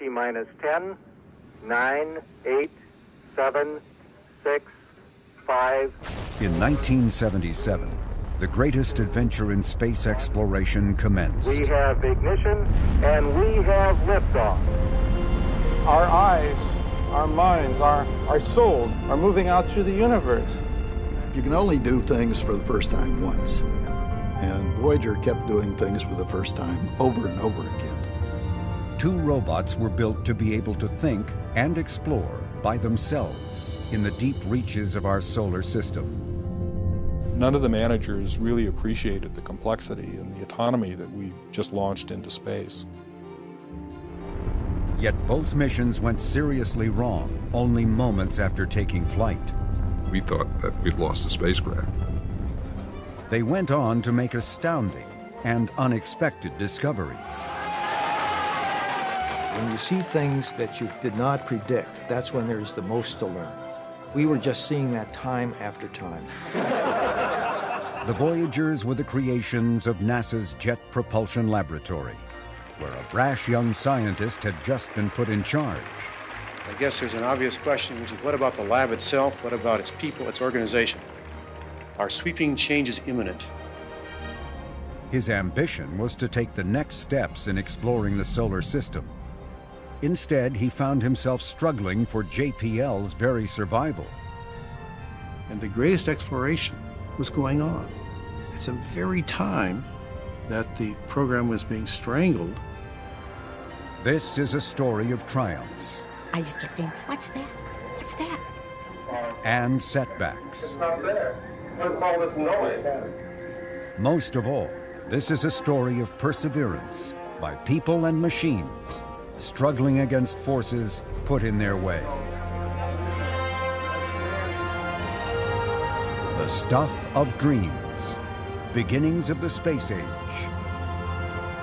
T-minus 10, 9, 8, 7, 6, 5. In 1977, the greatest adventure in space exploration commenced. We have ignition, and we have liftoff. Our eyes, our minds, our souls are moving out through the universe. You can only do things for the first time once. And Voyager kept doing things for the first time over and over again. 2 robots were built to be able to think and explore by themselves in the deep reaches of our solar system. None of the managers really appreciated the complexity and the autonomy that we just launched into space. Yet both missions went seriously wrong only moments after taking flight. We thought that we'd lost the spacecraft. They went on to make astounding and unexpected discoveries. When you see things that you did not predict, that's when there's the most to learn. We were just seeing that time after time. The Voyagers were the creations of NASA's Jet Propulsion Laboratory, where a brash young scientist had just been put in charge. I guess there's an obvious question, which is what about the lab itself? What about its people, its organization? Are sweeping changes imminent? His ambition was to take the next steps in exploring the solar system. Instead, he found himself struggling for JPL's very survival. And the greatest exploration was going on. It's the very time that the program was being strangled. This is a story of triumphs. I just kept saying, what's that? What's that? And setbacks. It's not there. What's all this noise? Most of all, this is a story of perseverance by people and machines struggling against forces put in their way. The stuff of dreams, beginnings of the space age.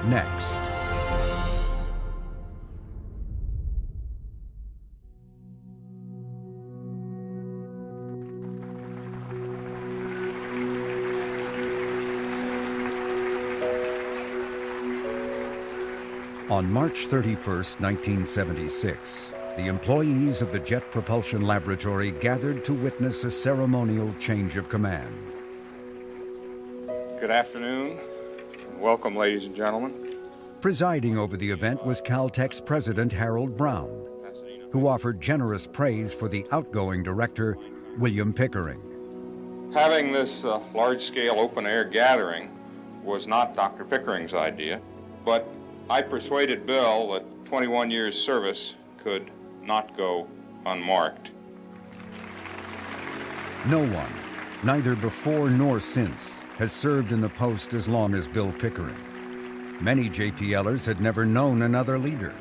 Next. On March 31st, 1976, the employees of the Jet Propulsion Laboratory gathered to witness a ceremonial change of command. Good afternoon, and welcome, ladies and gentlemen. Presiding over the event was Caltech's President Harold Brown, who offered generous praise for the outgoing director, William Pickering. Having this large-scale open-air gathering was not Dr. Pickering's idea, but I persuaded Bill that 21 years' service could not go unmarked. No one, neither before nor since, has served in the post as long as Bill Pickering. Many JPLers had never known another leader,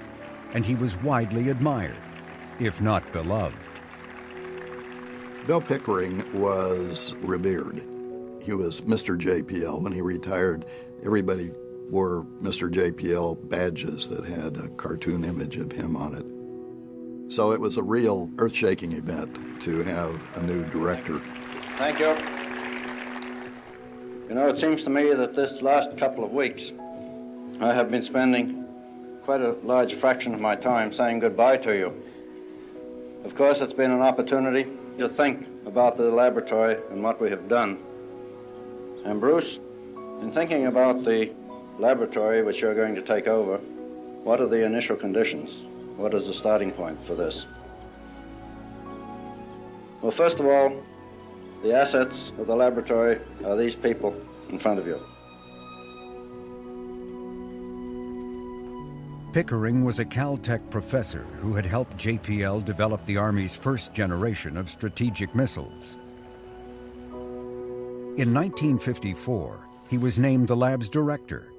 and he was widely admired, if not beloved. Bill Pickering was revered. He was Mr. JPL. When he retired, everybody wore Mr. JPL badges that had a cartoon image of him on it. So it was a real earth-shaking event to have a new director. Thank you. You know, it seems to me that this last couple of weeks, I have been spending quite a large fraction of my time saying goodbye to you. Of course, it's been an opportunity to think about the laboratory and what we have done. And Bruce, in thinking about the laboratory which you're going to take over, what are the initial conditions? What is the starting point for this? Well, first of all, the assets of the laboratory are these people in front of you. Pickering was a Caltech professor who had helped JPL develop the Army's first generation of strategic missiles. In 1954, he was named the lab's director.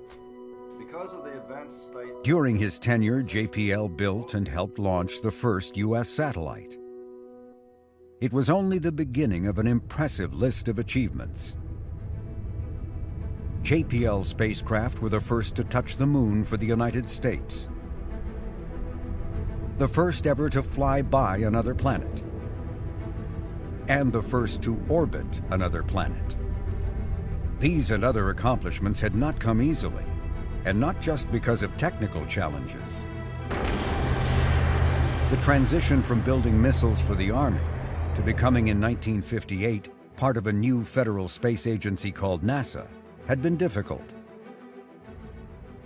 During his tenure, JPL built and helped launch the first U.S. satellite. It was only the beginning of an impressive list of achievements. JPL spacecraft were the first to touch the moon for the United States, the first ever to fly by another planet, and the first to orbit another planet. These and other accomplishments had not come easily, and not just because of technical challenges. The transition from building missiles for the Army to becoming in 1958 part of a new federal space agency called NASA had been difficult.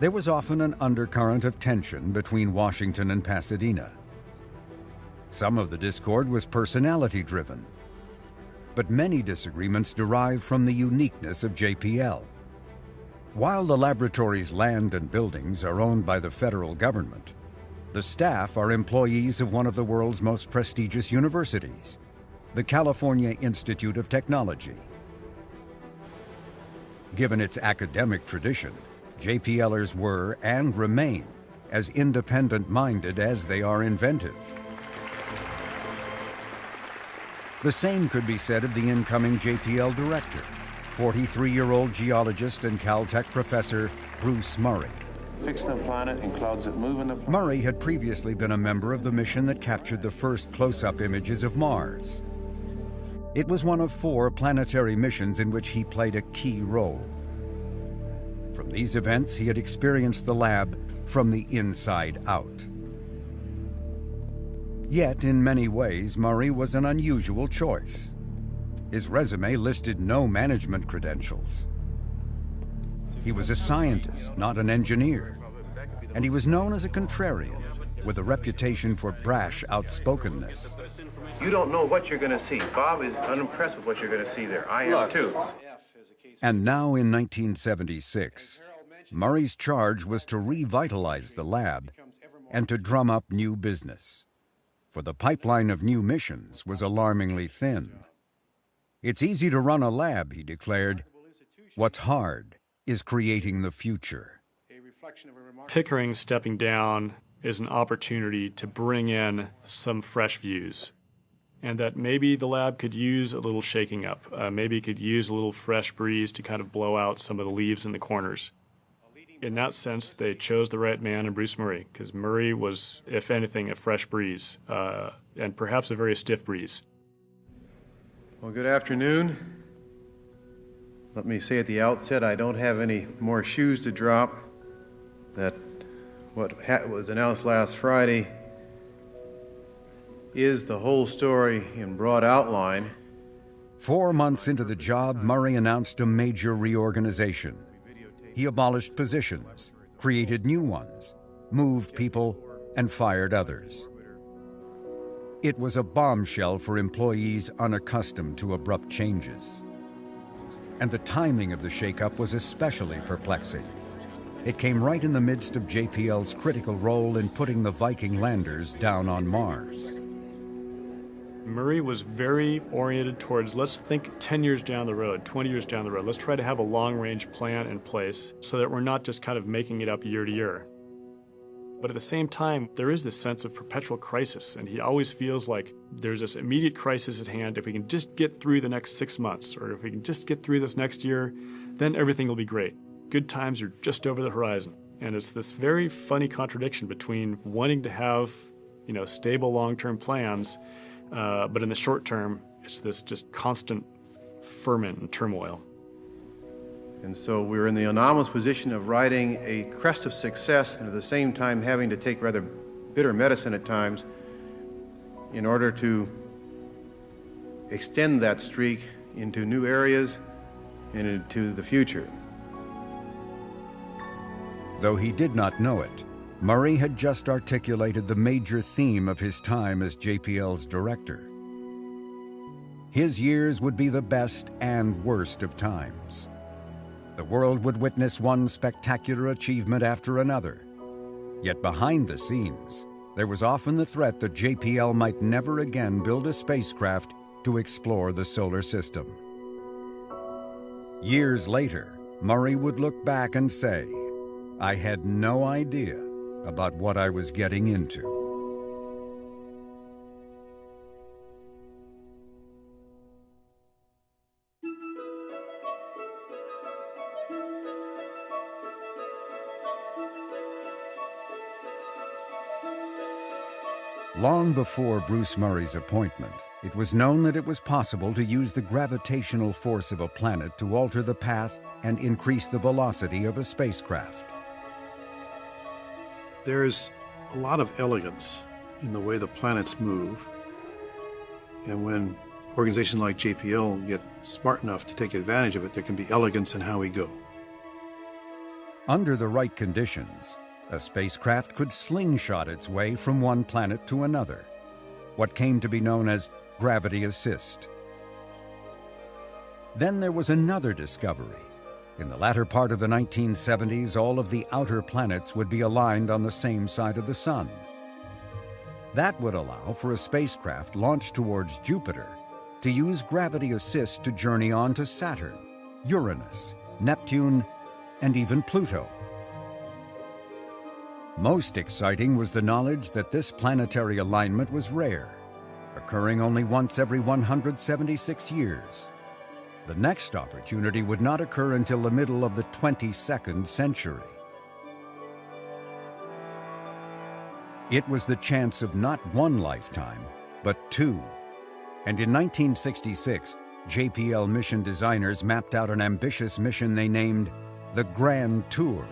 There was often an undercurrent of tension between Washington and Pasadena. Some of the discord was personality-driven, but many disagreements derived from the uniqueness of JPL. While the laboratory's land and buildings are owned by the federal government, the staff are employees of one of the world's most prestigious universities, the California Institute of Technology. Given its academic tradition, JPLers were and remain as independent-minded as they are inventive. The same could be said of the incoming JPL director, 43-year-old geologist and Caltech professor Bruce Murray. Fix the planet and clouds that move in the planet. Murray had previously been a member of the mission that captured the first close-up images of Mars. It was one of 4 planetary missions in which he played a key role. From these events, he had experienced the lab from the inside out. Yet, in many ways, Murray was an unusual choice. His resume listed no management credentials. He was a scientist, not an engineer, and he was known as a contrarian, with a reputation for brash outspokenness. You don't know what you're going to see. Bob is unimpressed with what you're going to see there. I am too. And now in 1976, Murray's charge was to revitalize the lab and to drum up new business. For the pipeline of new missions was alarmingly thin. It's easy to run a lab, he declared. What's hard is creating the future. Pickering stepping down is an opportunity to bring in some fresh views, and that maybe the lab could use a little shaking up. Maybe it could use a little fresh breeze to kind of blow out some of the leaves in the corners. In that sense, they chose the right man in Bruce Murray, because Murray was, if anything, a fresh breeze, and perhaps a very stiff breeze. Well, good afternoon. Let me say at the outset, I don't have any more shoes to drop. That what was announced last Friday is the whole story in broad outline. 4 months into the job, Murray announced a major reorganization. He abolished positions, created new ones, moved people, and fired others. It was a bombshell for employees unaccustomed to abrupt changes. And the timing of the shakeup was especially perplexing. It came right in the midst of JPL's critical role in putting the Viking landers down on Mars. Murray was very oriented towards, let's think 10 years down the road, 20 years down the road. Let's try to have a long-range plan in place so that we're not just kind of making it up year to year. But at the same time, there is this sense of perpetual crisis, and he always feels like there's this immediate crisis at hand. If we can just get through the next 6 months, or if we can just get through this next year, then everything will be great. Good times are just over the horizon. And it's this very funny contradiction between wanting to have, stable long-term plans, but in the short term, it's this just constant ferment and turmoil. And so we're in the anomalous position of riding a crest of success and at the same time having to take rather bitter medicine at times in order to extend that streak into new areas and into the future. Though he did not know it, Murray had just articulated the major theme of his time as JPL's director. His years would be the best and worst of times. The world would witness one spectacular achievement after another. Yet behind the scenes, there was often the threat that JPL might never again build a spacecraft to explore the solar system. Years later, Murray would look back and say, "I had no idea about what I was getting into." Long before Bruce Murray's appointment, it was known that it was possible to use the gravitational force of a planet to alter the path and increase the velocity of a spacecraft. There's a lot of elegance in the way the planets move. And when organizations like JPL get smart enough to take advantage of it, there can be elegance in how we go. Under the right conditions, a spacecraft could slingshot its way from one planet to another, what came to be known as gravity assist. Then there was another discovery. In the latter part of the 1970s, all of the outer planets would be aligned on the same side of the Sun. That would allow for a spacecraft launched towards Jupiter to use gravity assist to journey on to Saturn, Uranus, Neptune, and even Pluto. Most exciting was the knowledge that this planetary alignment was rare, occurring only once every 176 years. The next opportunity would not occur until the middle of the 22nd century. It was the chance of not one lifetime, but two. And in 1966, JPL mission designers mapped out an ambitious mission they named the Grand Tour.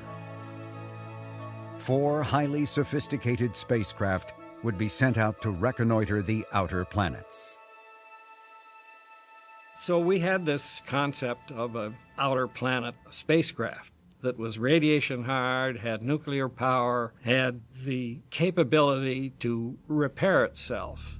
4 highly sophisticated spacecraft would be sent out to reconnoiter the outer planets. So we had this concept of an outer planet spacecraft that was radiation hard, had nuclear power, had the capability to repair itself.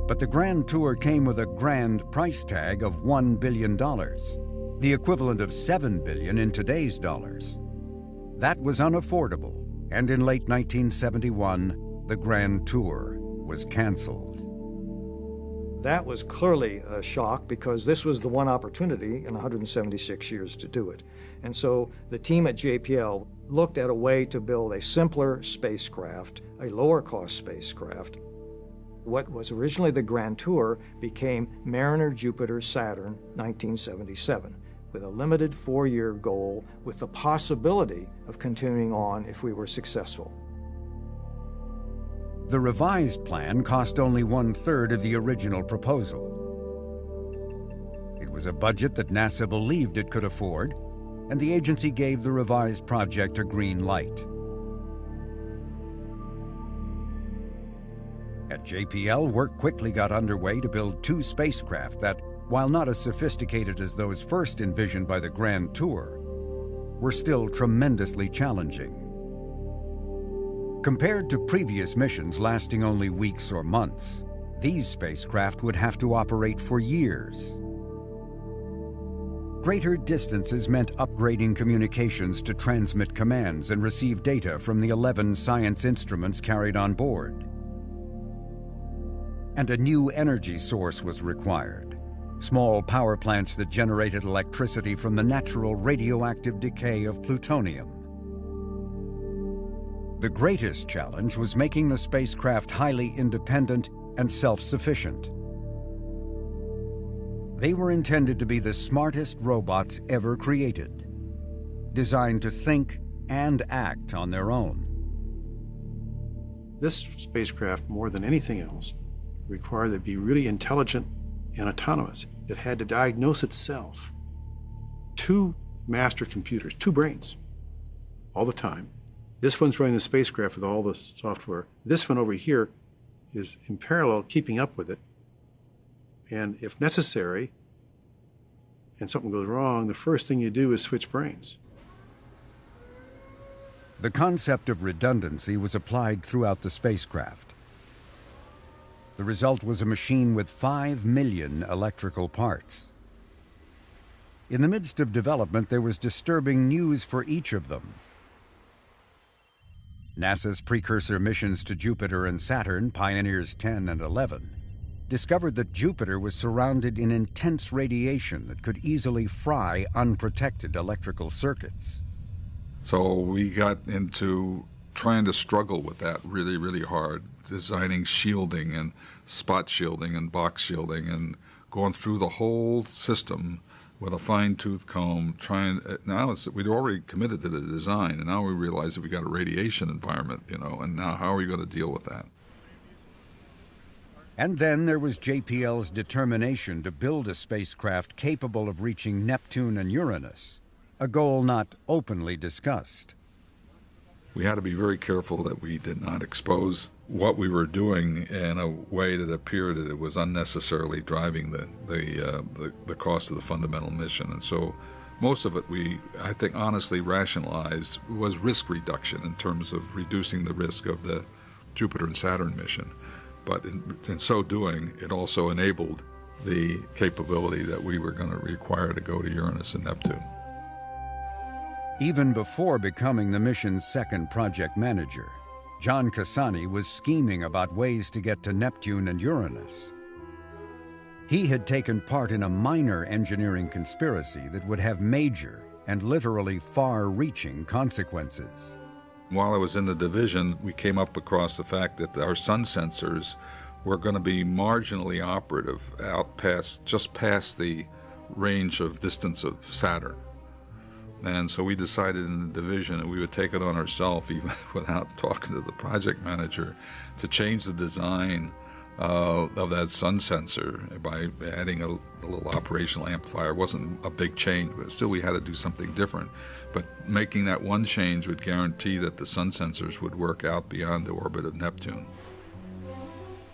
But the Grand Tour came with a grand price tag of $1 billion, the equivalent of $7 billion in today's dollars. That was unaffordable, and in late 1971, the Grand Tour was canceled. That was clearly a shock because this was the one opportunity in 176 years to do it. And so the team at JPL looked at a way to build a simpler spacecraft, a lower cost spacecraft. What was originally the Grand Tour became Mariner Jupiter Saturn 1977, with a limited 4-year goal with the possibility of continuing on if we were successful. The revised plan cost only 1/3 of the original proposal. It was a budget that NASA believed it could afford, and the agency gave the revised project a green light. At JPL, work quickly got underway to build 2 spacecraft that, while not as sophisticated as those first envisioned by the Grand Tour, were still tremendously challenging. Compared to previous missions lasting only weeks or months, these spacecraft would have to operate for years. Greater distances meant upgrading communications to transmit commands and receive data from the 11 science instruments carried on board. And a new energy source was required, small power plants that generated electricity from the natural radioactive decay of plutonium. The greatest challenge was making the spacecraft highly independent and self-sufficient. They were intended to be the smartest robots ever created, designed to think and act on their own. This spacecraft, more than anything else, required it be really intelligent and autonomous. It had to diagnose itself. 2 master computers, 2 brains, all the time. This one's running the spacecraft with all the software. This one over here is in parallel keeping up with it. And if necessary, and something goes wrong, the first thing you do is switch brains. The concept of redundancy was applied throughout the spacecraft. The result was a machine with 5 million electrical parts. In the midst of development, there was disturbing news for each of them. NASA's precursor missions to Jupiter and Saturn, Pioneers 10 and 11, discovered that Jupiter was surrounded in intense radiation that could easily fry unprotected electrical circuits. So we got into trying to struggle with that really, really hard, designing shielding and spot shielding and box shielding and going through the whole system with a fine-tooth comb, we'd already committed to the design, and now we realize that we got a radiation environment, and now how are we going to deal with that? And then there was JPL's determination to build a spacecraft capable of reaching Neptune and Uranus, a goal not openly discussed. We had to be very careful that we did not expose what we were doing in a way that appeared that it was unnecessarily driving the cost of the fundamental mission. And so most of it we, I think, honestly rationalized was risk reduction in terms of reducing the risk of the Jupiter and Saturn mission. But in so doing, it also enabled the capability that we were going to require to go to Uranus and Neptune. Even before becoming the mission's second project manager, John Cassani was scheming about ways to get to Neptune and Uranus. He had taken part in a minor engineering conspiracy that would have major and literally far-reaching consequences. While I was in the division, we came up across the fact that our sun sensors were going to be marginally operative out just past the range of distance of Saturn. And so we decided in the division that we would take it on ourselves, even without talking to the project manager, to change the design of that sun sensor by adding a little operational amplifier. It wasn't a big change, but still we had to do something different. But making that one change would guarantee that the sun sensors would work out beyond the orbit of Neptune.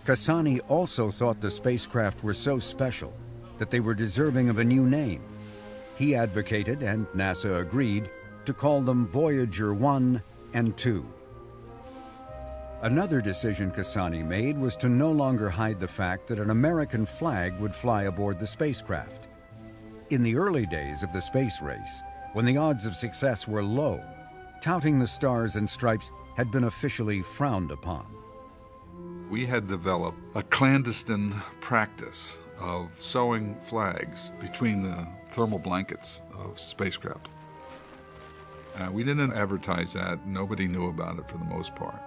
Cassani also thought the spacecraft were so special that they were deserving of a new name. He advocated, and NASA agreed, to call them Voyager 1 and 2. Another decision Cassani made was to no longer hide the fact that an American flag would fly aboard the spacecraft. In the early days of the space race, when the odds of success were low, touting the stars and stripes had been officially frowned upon. We had developed a clandestine practice of sewing flags between the thermal blankets of spacecraft. We didn't advertise that. Nobody knew about it for the most part.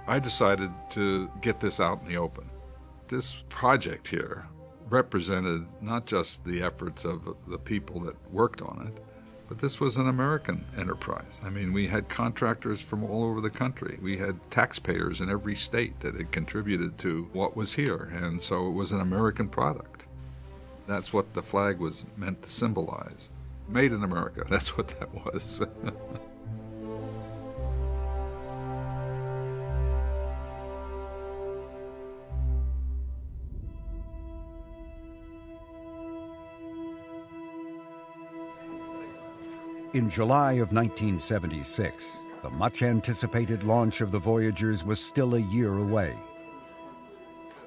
I decided to get this out in the open. This project here represented not just the efforts of the people that worked on it, but this was an American enterprise. I mean, we had contractors from all over the country. We had taxpayers in every state that had contributed to what was here, and so it was an American product. That's what the flag was meant to symbolize. Made in America, that's what that was. In July of 1976, the much-anticipated launch of the Voyagers was still a year away.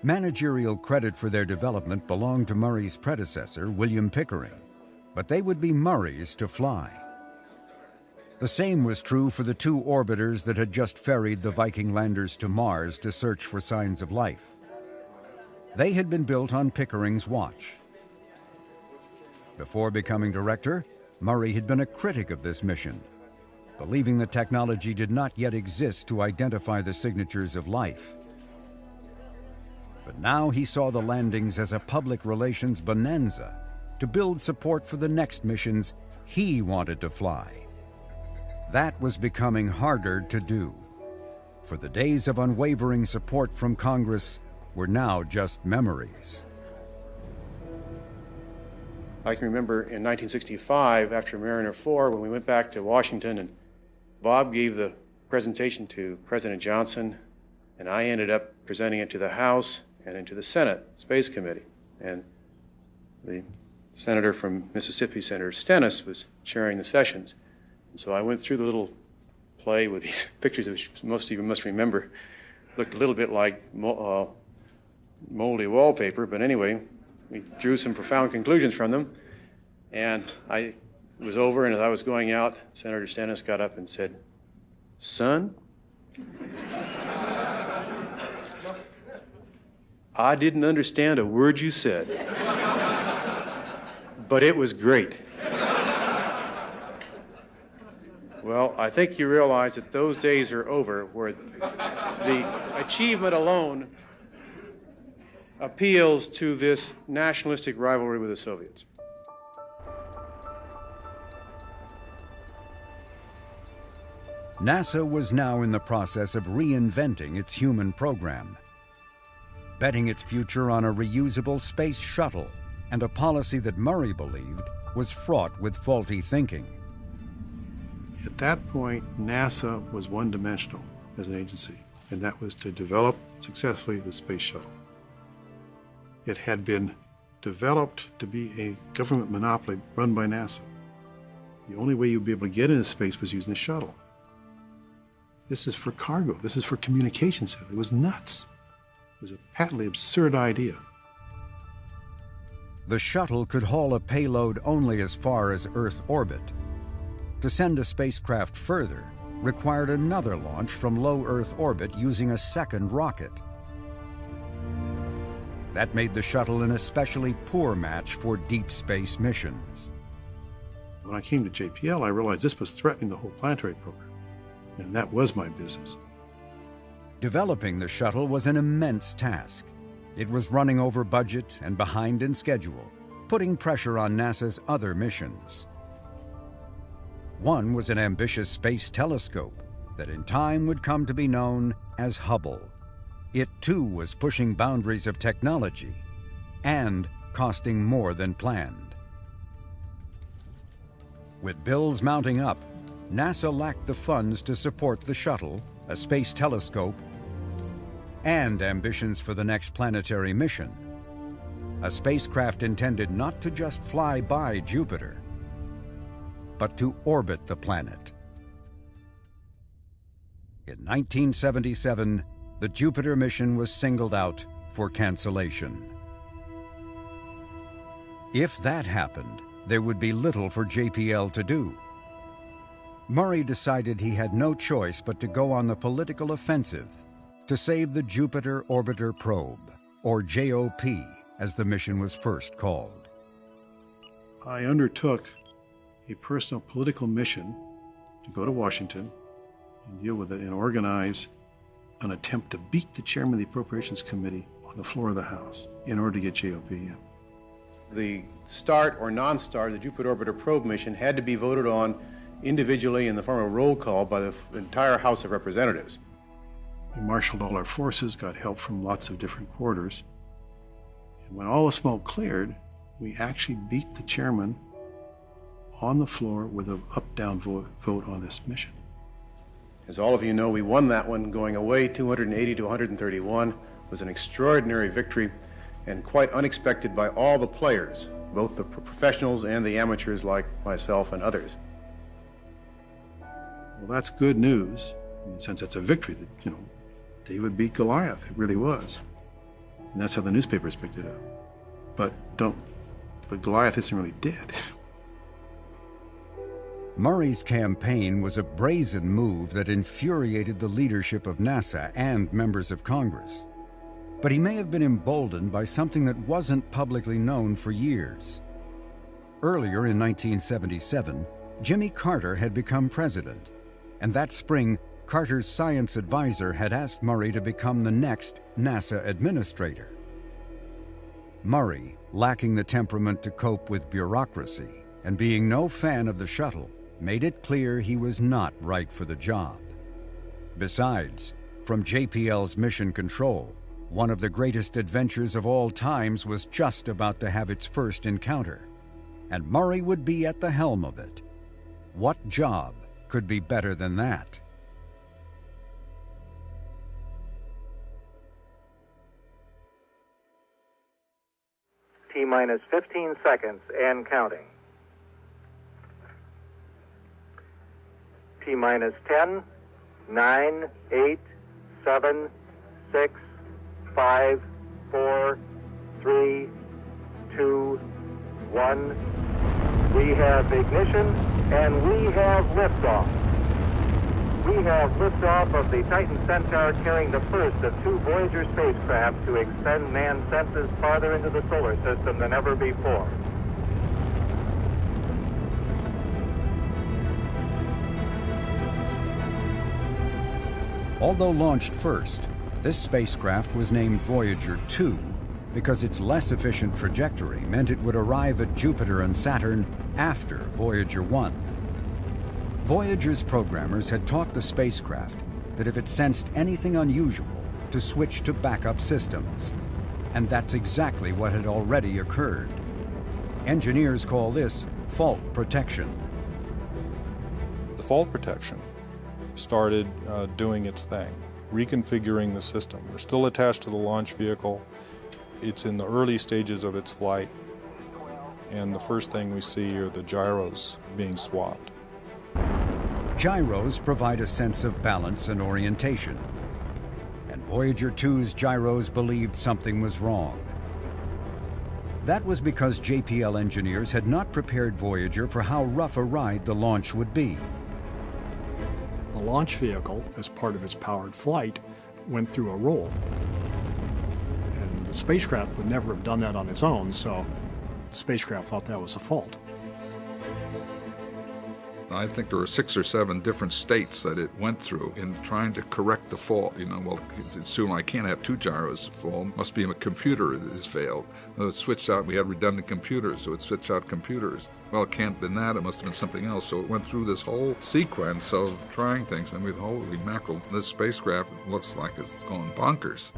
Managerial credit for their development belonged to Murray's predecessor, William Pickering, but they would be Murray's to fly. The same was true for the two orbiters that had just ferried the Viking landers to Mars to search for signs of life. They had been built on Pickering's watch. Before becoming director, Murray had been a critic of this mission, believing the technology did not yet exist to identify the signatures of life. But now he saw the landings as a public relations bonanza to build support for the next missions he wanted to fly. That was becoming harder to do, for the days of unwavering support from Congress were now just memories. I can remember in 1965, after Mariner 4, when we went back to Washington, and Bob gave the presentation to President Johnson, and I ended up presenting it to the House and into the Senate Space Committee. And the senator from Mississippi, Senator Stennis, was chairing the sessions. And so I went through the little play with these pictures, which most of you must remember. Looked a little bit like moldy wallpaper, but anyway, we drew some profound conclusions from them. And it was over, and as I was going out, Senator Stennis got up and said, "Son, I didn't understand a word you said, but it was great." Well, I think you realize that those days are over where the achievement alone appeals to this nationalistic rivalry with the Soviets. NASA was now in the process of reinventing its human program. betting its future on a reusable space shuttle and a policy that Murray believed was fraught with faulty thinking. At that point, NASA was one-dimensional as an agency, and that was to develop successfully the space shuttle. It had been developed to be a government monopoly run by NASA. The only way you'd be able to get into space was using the shuttle. This is for cargo. This is for communications. It was nuts. It was a patently absurd idea. The shuttle could haul a payload only as far as Earth orbit. To send a spacecraft further required another launch from low Earth orbit using a second rocket. That made the shuttle an especially poor match for deep space missions. When I came to JPL, I realized this was threatening the whole planetary program, and that was my business. Developing the shuttle was an immense task. It was running over budget and behind in schedule, putting pressure on NASA's other missions. One was an ambitious space telescope that in time would come to be known as Hubble. It too was pushing boundaries of technology and costing more than planned. With bills mounting up, NASA lacked the funds to support the shuttle, a space telescope, and ambitions for the next planetary mission. A spacecraft intended not to just fly by Jupiter, but to orbit the planet. In 1977, the Jupiter mission was singled out for cancellation. If that happened, there would be little for JPL to do. Murray decided he had no choice but to go on the political offensive to save the Jupiter Orbiter Probe, or JOP, as the mission was first called. I undertook a personal political mission to go to Washington and deal with it and organize an attempt to beat the chairman of the Appropriations Committee on the floor of the House in order to get JOP in. The start or non-start of the Jupiter Orbiter Probe mission had to be voted on individually in the form of a roll call by the entire House of Representatives. We marshaled all our forces, got help from lots of different quarters, and when all the smoke cleared, we actually beat the chairman on the floor with an up-down vote on this mission. As all of you know, we won that one going away 280 to 131. It was an extraordinary victory and quite unexpected by all the players, both the professionals and the amateurs like myself and others. Well, that's good news, in the sense it's a victory that, David beat Goliath. It really was. And that's how the newspapers picked it up. But Goliath isn't really dead. Murray's campaign was a brazen move that infuriated the leadership of NASA and members of Congress. But he may have been emboldened by something that wasn't publicly known for years. Earlier in 1977, Jimmy Carter had become president, and that spring, Carter's science advisor had asked Murray to become the next NASA administrator. Murray, lacking the temperament to cope with bureaucracy and being no fan of the shuttle, made it clear he was not right for the job. Besides, from JPL's mission control, one of the greatest adventures of all times was just about to have its first encounter, and Murray would be at the helm of it. What job could be better than that? T-minus 15 seconds and counting. T-minus 10, 9, 8, 7, 6, 5, 4, 3, 2, 1. We have ignition and we have liftoff. We have liftoff of the Titan Centaur carrying the first of two Voyager spacecraft to extend man's senses farther into the solar system than ever before. Although launched first, this spacecraft was named Voyager 2 because its less efficient trajectory meant it would arrive at Jupiter and Saturn after Voyager 1. Voyager's programmers had taught the spacecraft that if it sensed anything unusual, to switch to backup systems, And that's exactly what had already occurred. Engineers call this fault protection. The fault protection started doing its thing, reconfiguring the system. We're still attached to the launch vehicle. It's in the early stages of its flight, and the first thing we see are the gyros being swapped. Gyros provide a sense of balance and orientation, and Voyager 2's gyros believed something was wrong. That was because JPL engineers had not prepared Voyager for how rough a ride the launch would be. The launch vehicle, as part of its powered flight, went through a roll. And the spacecraft would never have done that on its own, so the spacecraft thought that was a fault. I think there were 6 or 7 different states that it went through in trying to correct the fault. Well, soon I can't have 2 gyros fall. Must be a computer that has failed. It switched out. We had redundant computers, so it switched out computers. Well, it can't have been that. It must have been something else. So it went through this whole sequence of trying things, and we thought, holy mackerel, this spacecraft looks like it's going bonkers.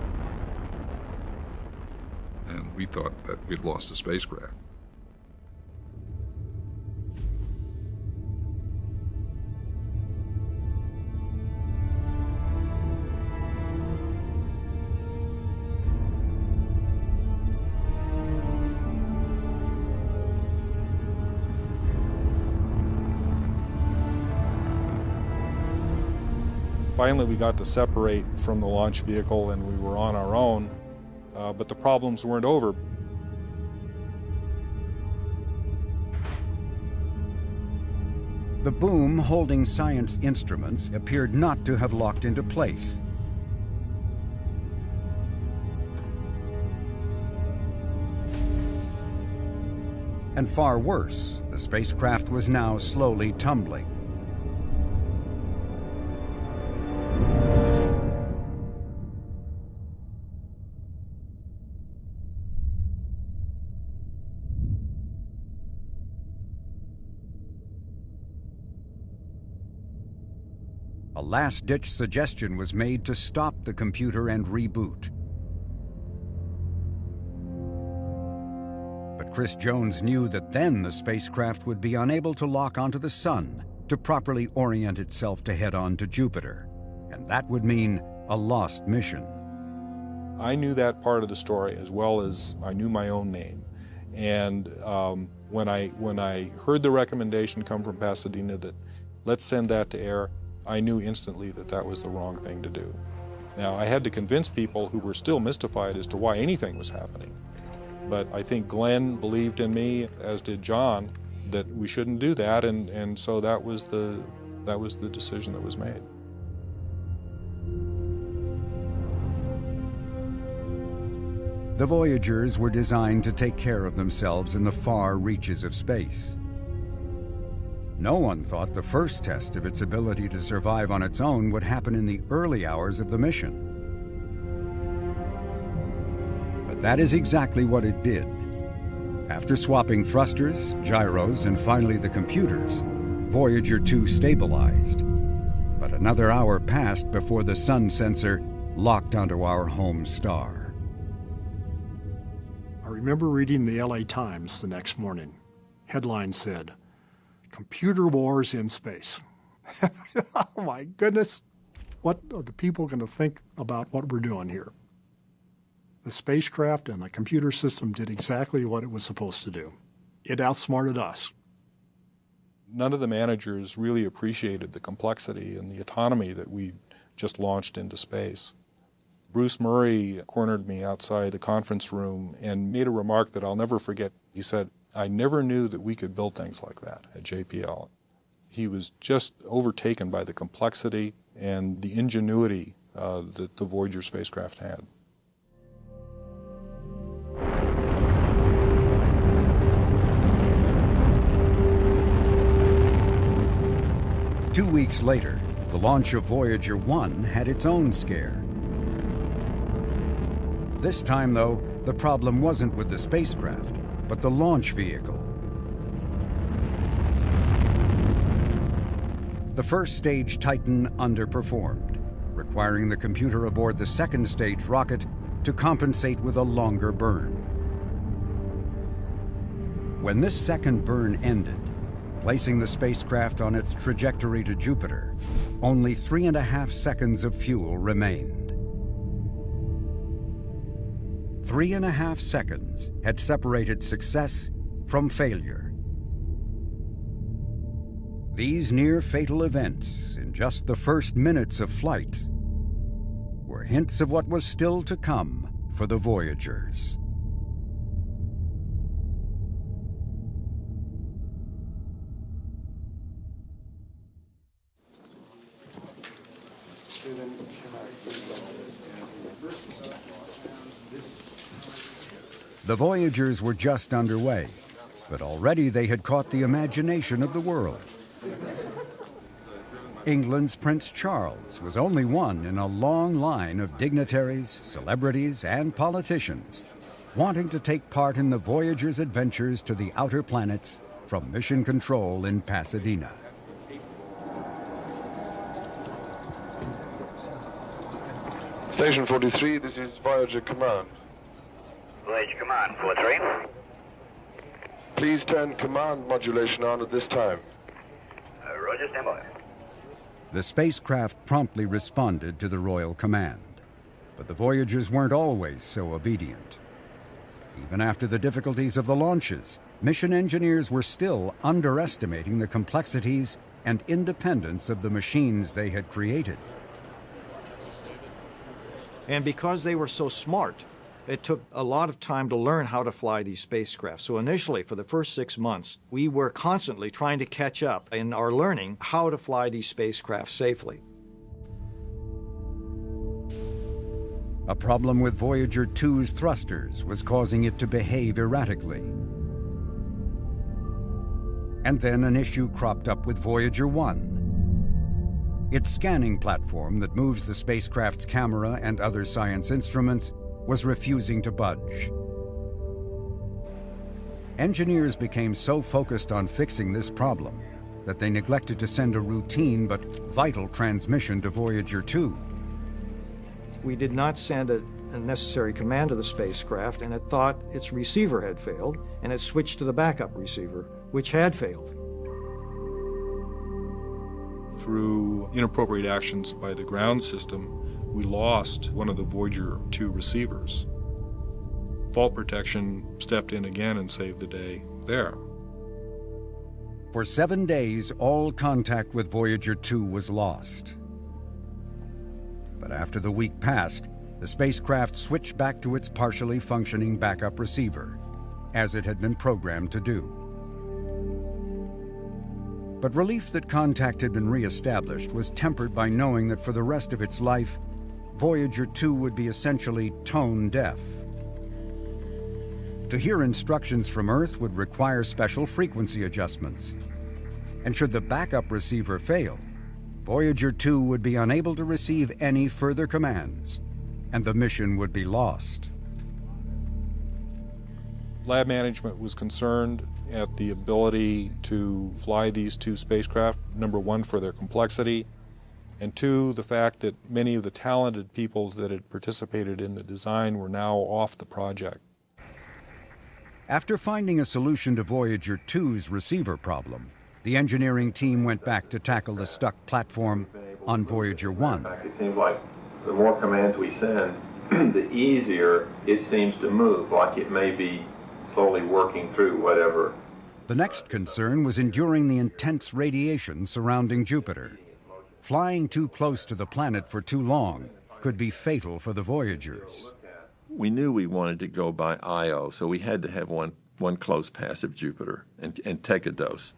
And we thought that we'd lost the spacecraft. Finally, we got to separate from the launch vehicle and we were on our own, but the problems weren't over. The boom holding science instruments appeared not to have locked into place. And far worse, the spacecraft was now slowly tumbling. A last-ditch suggestion was made to stop the computer and reboot. But Chris Jones knew that then the spacecraft would be unable to lock onto the Sun to properly orient itself to head on to Jupiter, and that would mean a lost mission. I knew that part of the story as well as I knew my own name. And when I heard the recommendation come from Pasadena that let's send that to air, I knew instantly that that was the wrong thing to do. Now, I had to convince people who were still mystified as to why anything was happening. But I think Glenn believed in me, as did John, that we shouldn't do that, and so that was the decision that was made. The Voyagers were designed to take care of themselves in the far reaches of space. No one thought the first test of its ability to survive on its own would happen in the early hours of the mission. But that is exactly what it did. After swapping thrusters, gyros, and finally the computers, Voyager 2 stabilized. But another hour passed before the sun sensor locked onto our home star. I remember reading the LA Times the next morning. Headline said, "Computer wars in space." Oh my goodness, what are the people going to think about what we're doing here? The spacecraft and the computer system did exactly what it was supposed to do. It outsmarted us. None of the managers really appreciated the complexity and the autonomy that we just launched into space. Bruce Murray cornered me outside the conference room and made a remark that I'll never forget. He said, "I never knew that we could build things like that at JPL." He was just overtaken by the complexity and the ingenuity that the Voyager spacecraft had. Two weeks later, the launch of Voyager 1 had its own scare. This time, though, the problem wasn't with the spacecraft, but the launch vehicle. The first stage Titan underperformed, requiring the computer aboard the second stage rocket to compensate with a longer burn. When this second burn ended, placing the spacecraft on its trajectory to Jupiter, only 3.5 seconds of fuel remained. 3.5 seconds had separated success from failure. These near-fatal events, in just the first minutes of flight, were hints of what was still to come for the Voyagers. The Voyagers were just underway, but already they had caught the imagination of the world. England's Prince Charles was only one in a long line of dignitaries, celebrities, and politicians wanting to take part in the Voyagers' adventures to the outer planets from Mission Control in Pasadena. Station 43, this is Voyager Command. Voyager Command, 43. Please turn command modulation on at this time. Roger, stand by. The spacecraft promptly responded to the Royal Command, but the Voyagers weren't always so obedient. Even after the difficulties of the launches, mission engineers were still underestimating the complexities and independence of the machines they had created. And because they were so smart, it took a lot of time to learn how to fly these spacecraft. So initially, for the first 6 months, we were constantly trying to catch up in our learning how to fly these spacecraft safely. A problem with Voyager 2's thrusters was causing it to behave erratically. And then an issue cropped up with Voyager 1. Its scanning platform that moves the spacecraft's camera and other science instruments was refusing to budge. Engineers became so focused on fixing this problem that they neglected to send a routine but vital transmission to Voyager 2. We did not send a necessary command to the spacecraft, and it thought its receiver had failed, and it switched to the backup receiver, which had failed. Through inappropriate actions by the ground system, we lost one of the Voyager 2 receivers. Fault Protection stepped in again and saved the day there. For 7 days, all contact with Voyager 2 was lost. But after the week passed, the spacecraft switched back to its partially functioning backup receiver, as it had been programmed to do. But relief that contact had been reestablished was tempered by knowing that for the rest of its life, Voyager 2 would be essentially tone deaf. To hear instructions from Earth would require special frequency adjustments. And should the backup receiver fail, Voyager 2 would be unable to receive any further commands, and the mission would be lost. Lab management was concerned at the ability to fly these two spacecraft, number one, for their complexity, and two, the fact that many of the talented people that had participated in the design were now off the project. After finding a solution to Voyager 2's receiver problem, the engineering team went back to tackle the stuck platform on Voyager 1. It seems like the more commands we send, the easier it seems to move, like it may be slowly working through whatever. The next concern was enduring the intense radiation surrounding Jupiter. Flying too close to the planet for too long could be fatal for the Voyagers. We knew we wanted to go by Io, so we had to have one close pass of Jupiter and take a dose.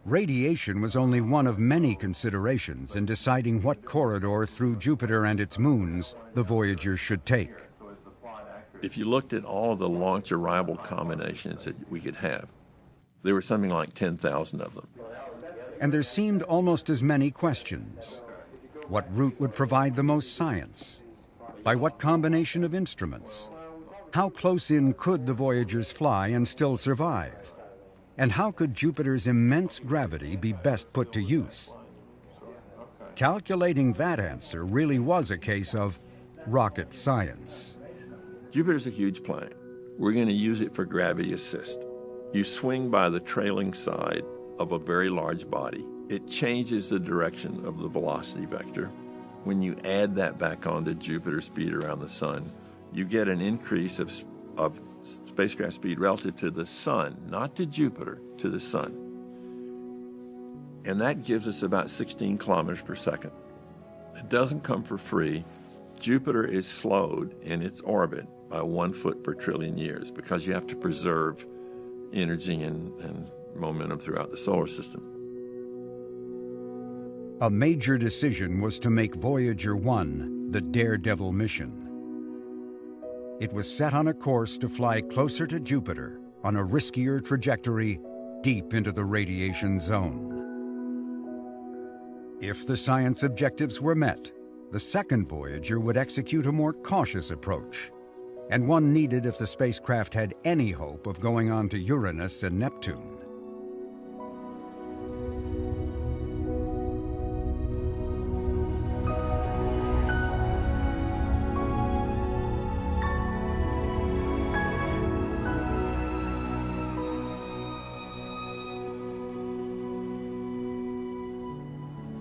Radiation was only one of many considerations in deciding what corridor through Jupiter and its moons the Voyagers should take. If you looked at all of the launch arrival combinations that we could have, there were something like 10,000 of them. And there seemed almost as many questions. What route would provide the most science? By what combination of instruments? How close in could the Voyagers fly and still survive? And how could Jupiter's immense gravity be best put to use? Calculating that answer really was a case of rocket science. Jupiter's a huge planet. We're going to use it for gravity assist. You swing by the trailing side of a very large body. It changes the direction of the velocity vector. When you add that back onto Jupiter's speed around the sun, you get an increase of spacecraft speed relative to the sun, not to Jupiter, to the sun. And that gives us about 16 kilometers per second. It doesn't come for free. Jupiter is slowed in its orbit by 1 foot per trillion years because you have to preserve energy and momentum throughout the solar system. A major decision was to make Voyager 1 the daredevil mission. It was set on a course to fly closer to Jupiter on a riskier trajectory deep into the radiation zone. If the science objectives were met, the second Voyager would execute a more cautious approach, and one needed if the spacecraft had any hope of going on to Uranus and Neptune.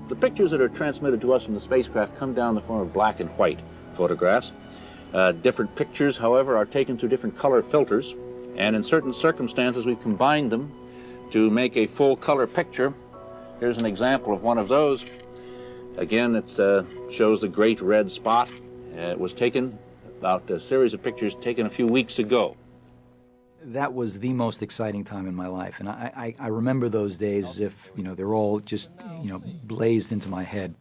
The pictures that are transmitted to us from the spacecraft come down in the form of black and white photographs. Different pictures, however, are taken through different color filters, and in certain circumstances we've combined them to make a full color picture. Here's an example of one of those. Again, it shows the great red spot. It was taken about a series of pictures taken a few weeks ago. That was the most exciting time in my life, and I remember those days as if, they're all just, blazed into my head.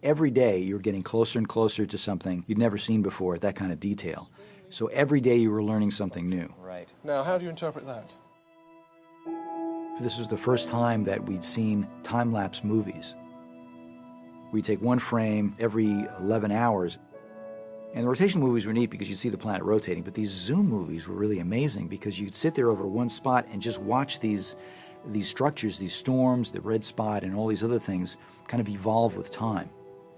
Every day you're getting closer and closer to something you'd never seen before, that kind of detail. So every day you were learning something new. Right. Now, how do you interpret that? This was the first time that we'd seen time-lapse movies. We'd take one frame every 11 hours. And the rotation movies were neat because you'd see the planet rotating, but these zoom movies were really amazing because you'd sit there over one spot and just watch these structures, these storms, the red spot, and all these other things kind of evolve with time.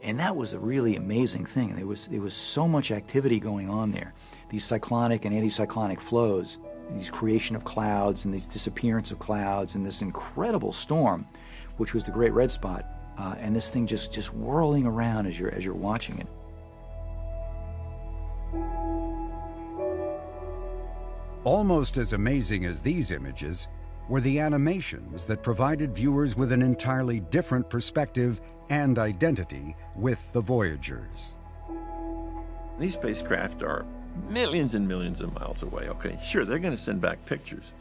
And that was a really amazing thing. And there was so much activity going on there. These cyclonic and anticyclonic flows, these creation of clouds and this disappearance of clouds and this incredible storm, which was the Great Red Spot, and this thing just whirling around as you're watching it. Almost as amazing as these images were the animations that provided viewers with an entirely different perspective and identity with the Voyagers. These spacecraft are millions and millions of miles away, okay? Sure, they're going to send back pictures.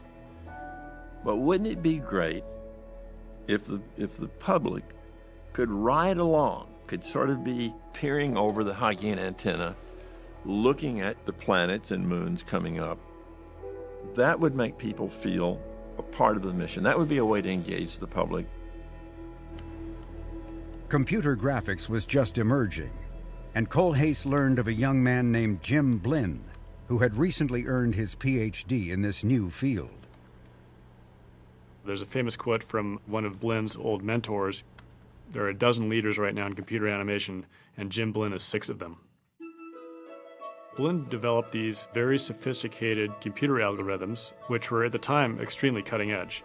But wouldn't it be great if the public could ride along, could sort of be peering over the Hawking antenna, looking at the planets and moons coming up? That would make people feel a part of the mission. That would be a way to engage the public. Computer graphics was just emerging, and Kohlhase learned of a young man named Jim Blinn, who had recently earned his PhD in this new field. There's a famous quote from one of Blinn's old mentors. There are a dozen leaders right now in computer animation, and Jim Blinn is 6 of them. Blinn developed these very sophisticated computer algorithms, which were at the time extremely cutting edge.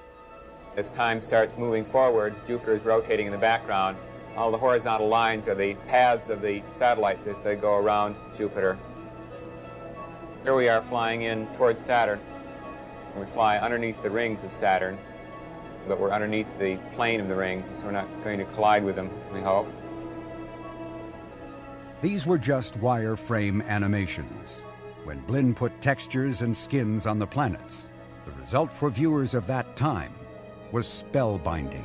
As time starts moving forward, Jupiter is rotating in the background. All the horizontal lines are the paths of the satellites as they go around Jupiter. Here we are flying in towards Saturn. We fly underneath the rings of Saturn, but we're underneath the plane of the rings, so we're not going to collide with them, we hope. These were just wireframe animations. When Blinn put textures and skins on the planets, the result for viewers of that time was spellbinding.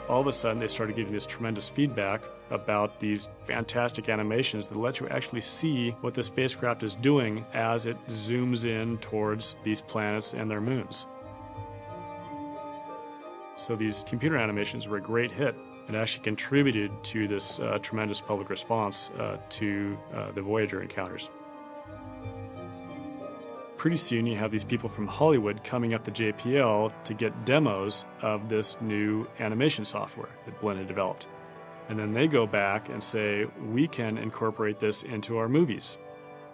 All of a sudden, they started getting this tremendous feedback about these fantastic animations that let you actually see what the spacecraft is doing as it zooms in towards these planets and their moons. So these computer animations were a great hit and actually contributed to this tremendous public response to the Voyager encounters. Pretty soon you have these people from Hollywood coming up to JPL to get demos of this new animation software that Blinn had developed. And then they go back and say, we can incorporate this into our movies.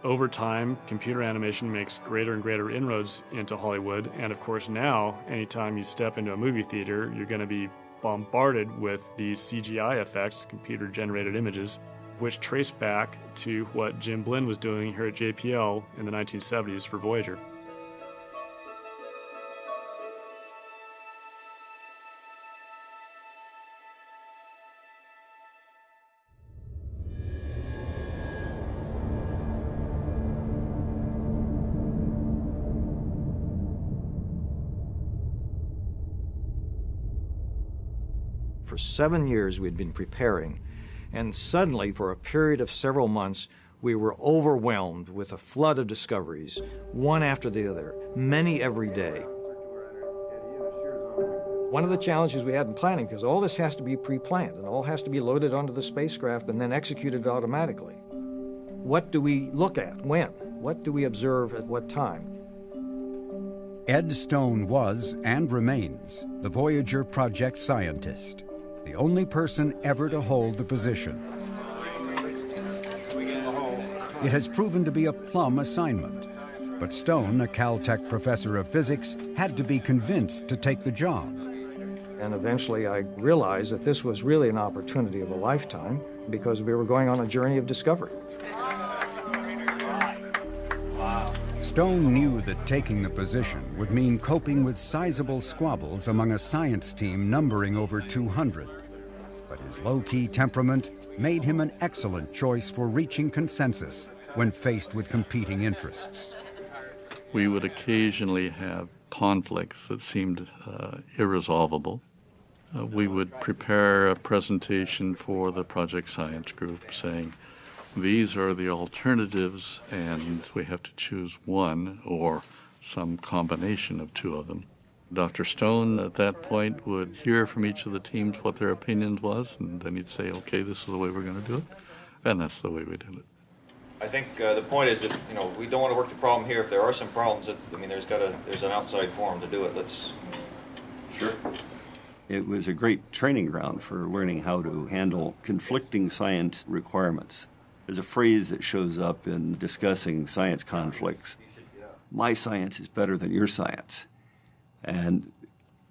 Over time, computer animation makes greater and greater inroads into Hollywood. And of course now, anytime you step into a movie theater, you're going to be bombarded with these CGI effects, computer-generated images, which trace back to what Jim Blinn was doing here at JPL in the 1970s for Voyager. For 7 years we'd been preparing, and suddenly for a period of several months we were overwhelmed with a flood of discoveries, one after the other, many every day. One of the challenges we had in planning, because all this has to be pre-planned and all has to be loaded onto the spacecraft and then executed automatically. What do we look at? When? What do we observe at what time? Ed Stone was, and remains, the Voyager project scientist, the only person ever to hold the position. It has proven to be a plum assignment, but Stone, a Caltech professor of physics, had to be convinced to take the job. And eventually I realized that this was really an opportunity of a lifetime because we were going on a journey of discovery. Stone knew that taking the position would mean coping with sizable squabbles among a science team numbering over 200. But his low-key temperament made him an excellent choice for reaching consensus when faced with competing interests. We would occasionally have conflicts that seemed irresolvable. We would prepare a presentation for the project science group saying, these are the alternatives, and we have to choose one or some combination of two of them. Dr. Stone, at that point, would hear from each of the teams what their opinions was, and then he'd say, okay, this is the way we're going to do it, and that's the way we did it. I think the point is that, you know, we don't want to work the problem here. If there are some problems, I mean, there's an outside forum to do it. Sure. It was a great training ground for learning how to handle conflicting science requirements. There's a phrase that shows up in discussing science conflicts. My science is better than your science. And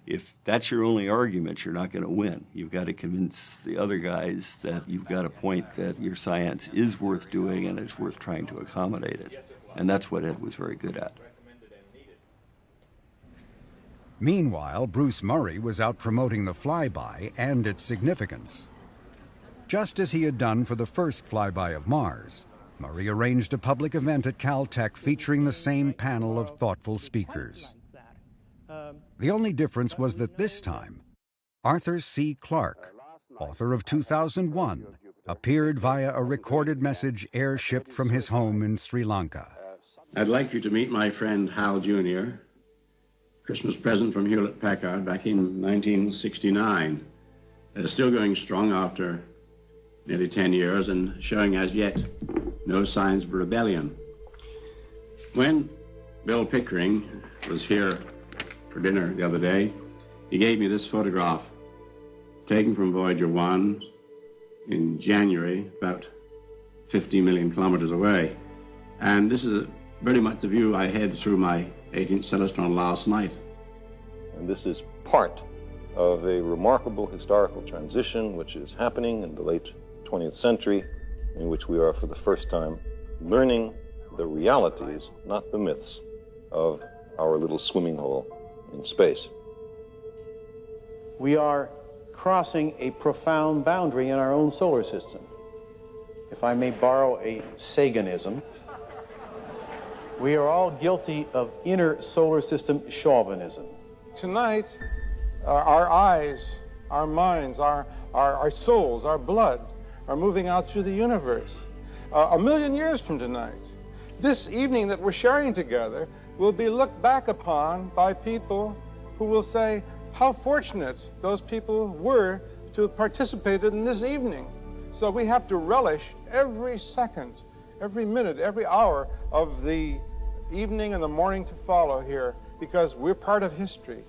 if that's your only argument, you're not going to win. You've got to convince the other guys that you've got a point that your science is worth doing and it's worth trying to accommodate it. And that's what Ed was very good at. Meanwhile, Bruce Murray was out promoting the flyby and its significance. Just as he had done for the first flyby of Mars, Murray arranged a public event at Caltech featuring the same panel of thoughtful speakers. The only difference was that this time, Arthur C. Clarke, author of 2001, appeared via a recorded message air-shipped from his home in Sri Lanka. I'd like you to meet my friend Hal Jr., Christmas present from Hewlett-Packard back in 1969. Still going strong after nearly 10 years and showing as yet no signs of rebellion. When Bill Pickering was here for dinner the other day, he gave me this photograph taken from Voyager 1 in January, about 50 million kilometers away. And this is very much the view I had through my 18th Celestron last night. And this is part of a remarkable historical transition which is happening in the late 20th century, in which we are for the first time learning the realities, not the myths, of our little swimming hole in space. We are crossing a profound boundary in our own solar system. If I may borrow a Saganism, we are all guilty of inner solar system chauvinism. Tonight, our eyes, our minds, our souls, our blood are moving out through the universe. A million years from tonight, this evening that we're sharing together will be looked back upon by people who will say how fortunate those people were to have participated in this evening. So we have to relish every second, every minute, every hour of the evening and the morning to follow here, because we're part of history.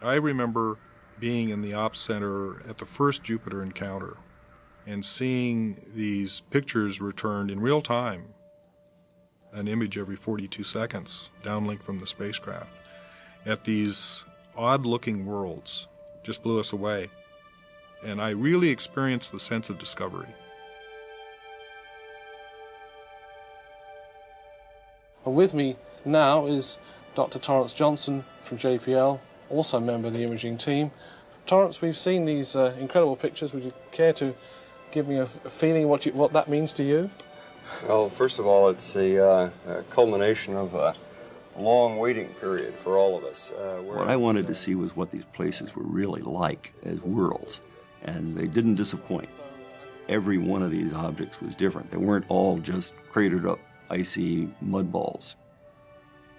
I remember being in the ops center at the first Jupiter encounter and seeing these pictures returned in real time, an image every 42 seconds, downlink from the spacecraft, at these odd-looking worlds. Just blew us away. And I really experienced the sense of discovery. With me now is Dr. Torrance Johnson from JPL, also a member of the imaging team. Torrance, we've seen these incredible pictures. Would you care to give me a feeling what that means to you? Well, first of all, it's a culmination of a long waiting period for all of us. What I wanted to see was what these places were really like as worlds, and they didn't disappoint. Every one of these objects was different. They weren't all just cratered up icy mud balls.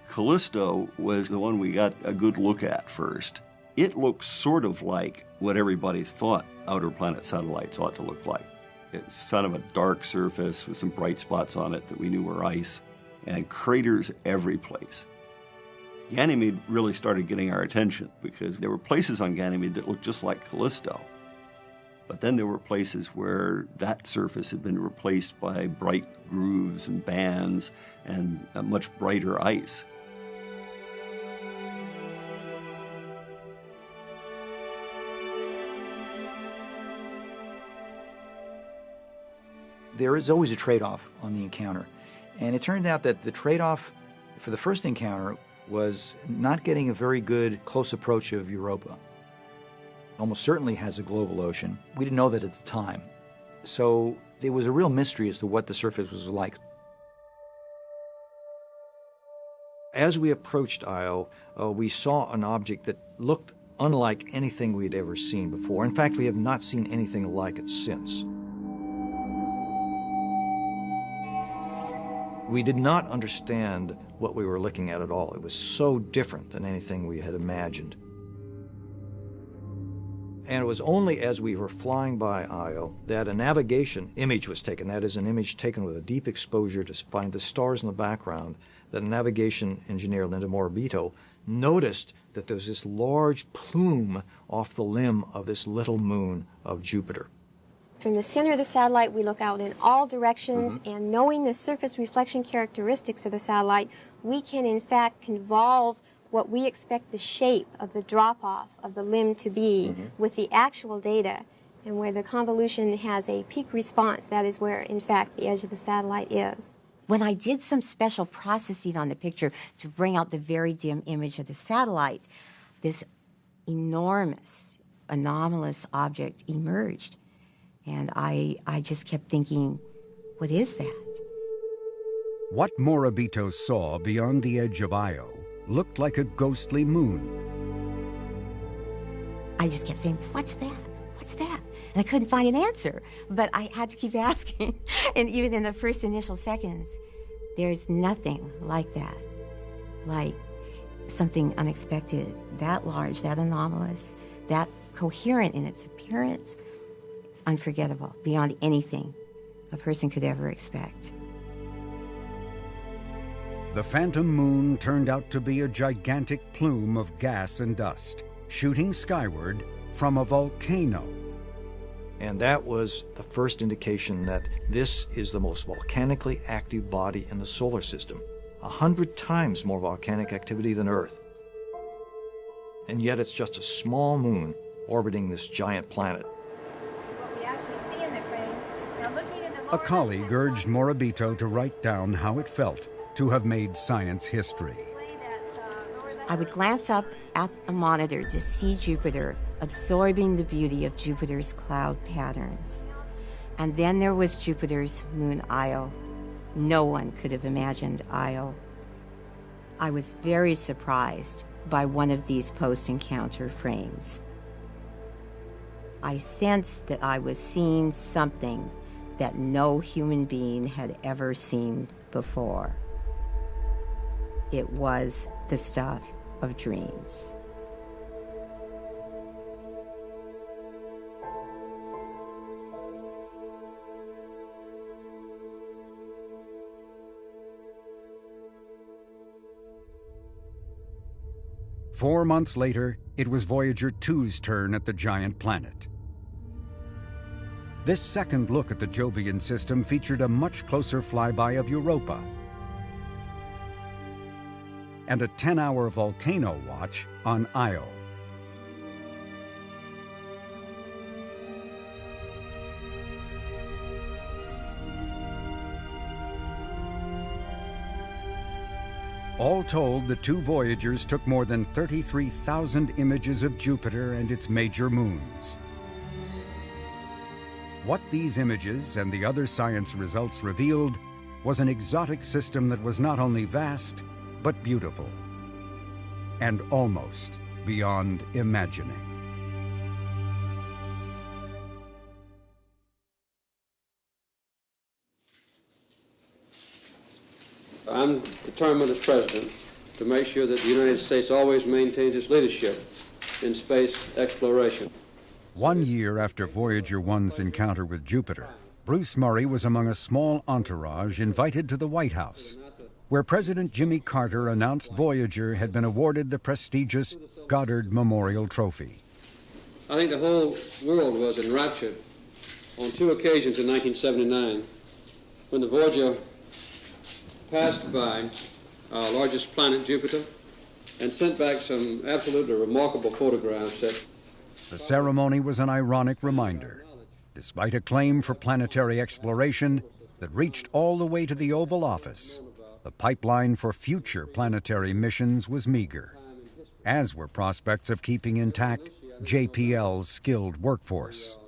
Callisto was the one we got a good look at first. It looked sort of like what everybody thought outer planet satellites ought to look like. It's kind of a dark surface with some bright spots on it that we knew were ice, and craters every place. Ganymede really started getting our attention because there were places on Ganymede that looked just like Callisto. But then there were places where that surface had been replaced by bright grooves and bands and a much brighter ice. There is always a trade-off on the encounter. And it turned out that the trade-off for the first encounter was not getting a very good close approach of Europa. Almost certainly has a global ocean. We didn't know that at the time. So there was a real mystery as to what the surface was like. As we approached Io, we saw an object that looked unlike anything we had ever seen before. In fact, we have not seen anything like it since. We did not understand what we were looking at all. It was so different than anything we had imagined. And it was only as we were flying by Io that a navigation image was taken, that is, an image taken with a deep exposure to find the stars in the background, that a navigation engineer, Linda Morabito, noticed that there was this large plume off the limb of this little moon of Jupiter. From the center of the satellite, we look out in all directions, and knowing the surface reflection characteristics of the satellite, we can in fact convolve what we expect the shape of the drop-off of the limb to be with the actual data. And where the convolution has a peak response, that is where, in fact, the edge of the satellite is. When I did some special processing on the picture to bring out the very dim image of the satellite, this enormous, anomalous object emerged. And I just kept thinking, what is that? What Morabito saw beyond the edge of Io looked like a ghostly moon. I just kept saying, what's that? What's that? And I couldn't find an answer, but I had to keep asking. And even in the first initial seconds, there's nothing like that, like something unexpected, that large, that anomalous, that coherent in its appearance. It's unforgettable, beyond anything a person could ever expect. The phantom moon turned out to be a gigantic plume of gas and dust, shooting skyward from a volcano. And that was the first indication that this is the most volcanically active body in the solar system, 100 times more volcanic activity than Earth. And yet it's just a small moon orbiting this giant planet. What we actually see in the frame. Now looking at the A colleague urged Morabito to write down how it felt to have made science history. I would glance up at a monitor to see Jupiter absorbing the beauty of Jupiter's cloud patterns. And then there was Jupiter's moon Io. No one could have imagined Io. I was very surprised by one of these post-encounter frames. I sensed that I was seeing something that no human being had ever seen before. It was the stuff of dreams. Four months later, it was Voyager 2's turn at the giant planet. This second look at the Jovian system featured a much closer flyby of Europa and a 10-hour volcano watch on Io. All told, the two Voyagers took more than 33,000 images of Jupiter and its major moons. What these images and the other science results revealed was an exotic system that was not only vast, but beautiful, and almost beyond imagining. I'm determined as president to make sure that the United States always maintains its leadership in space exploration. 1 year after Voyager 1's encounter with Jupiter, Bruce Murray was among a small entourage invited to the White House, where President Jimmy Carter announced Voyager had been awarded the prestigious Goddard Memorial Trophy. I think the whole world was enraptured on two occasions in 1979 when the Voyager passed by our largest planet, Jupiter, and sent back some absolutely remarkable photographs that... The ceremony was an ironic reminder. Despite a claim for planetary exploration that reached all the way to the Oval Office, the pipeline for future planetary missions was meager, as were prospects of keeping intact JPL's skilled workforce.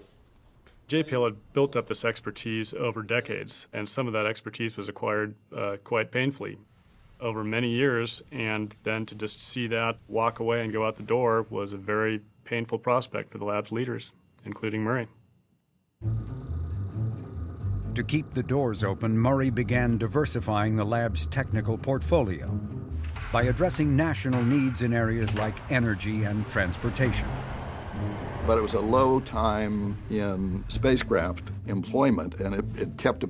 JPL had built up this expertise over decades, and some of that expertise was acquired quite painfully over many years, and then to just see that walk away and go out the door was a very painful prospect for the lab's leaders, including Murray. To keep the doors open, Murray began diversifying the lab's technical portfolio by addressing national needs in areas like energy and transportation. But it was a low time in spacecraft employment, and it kept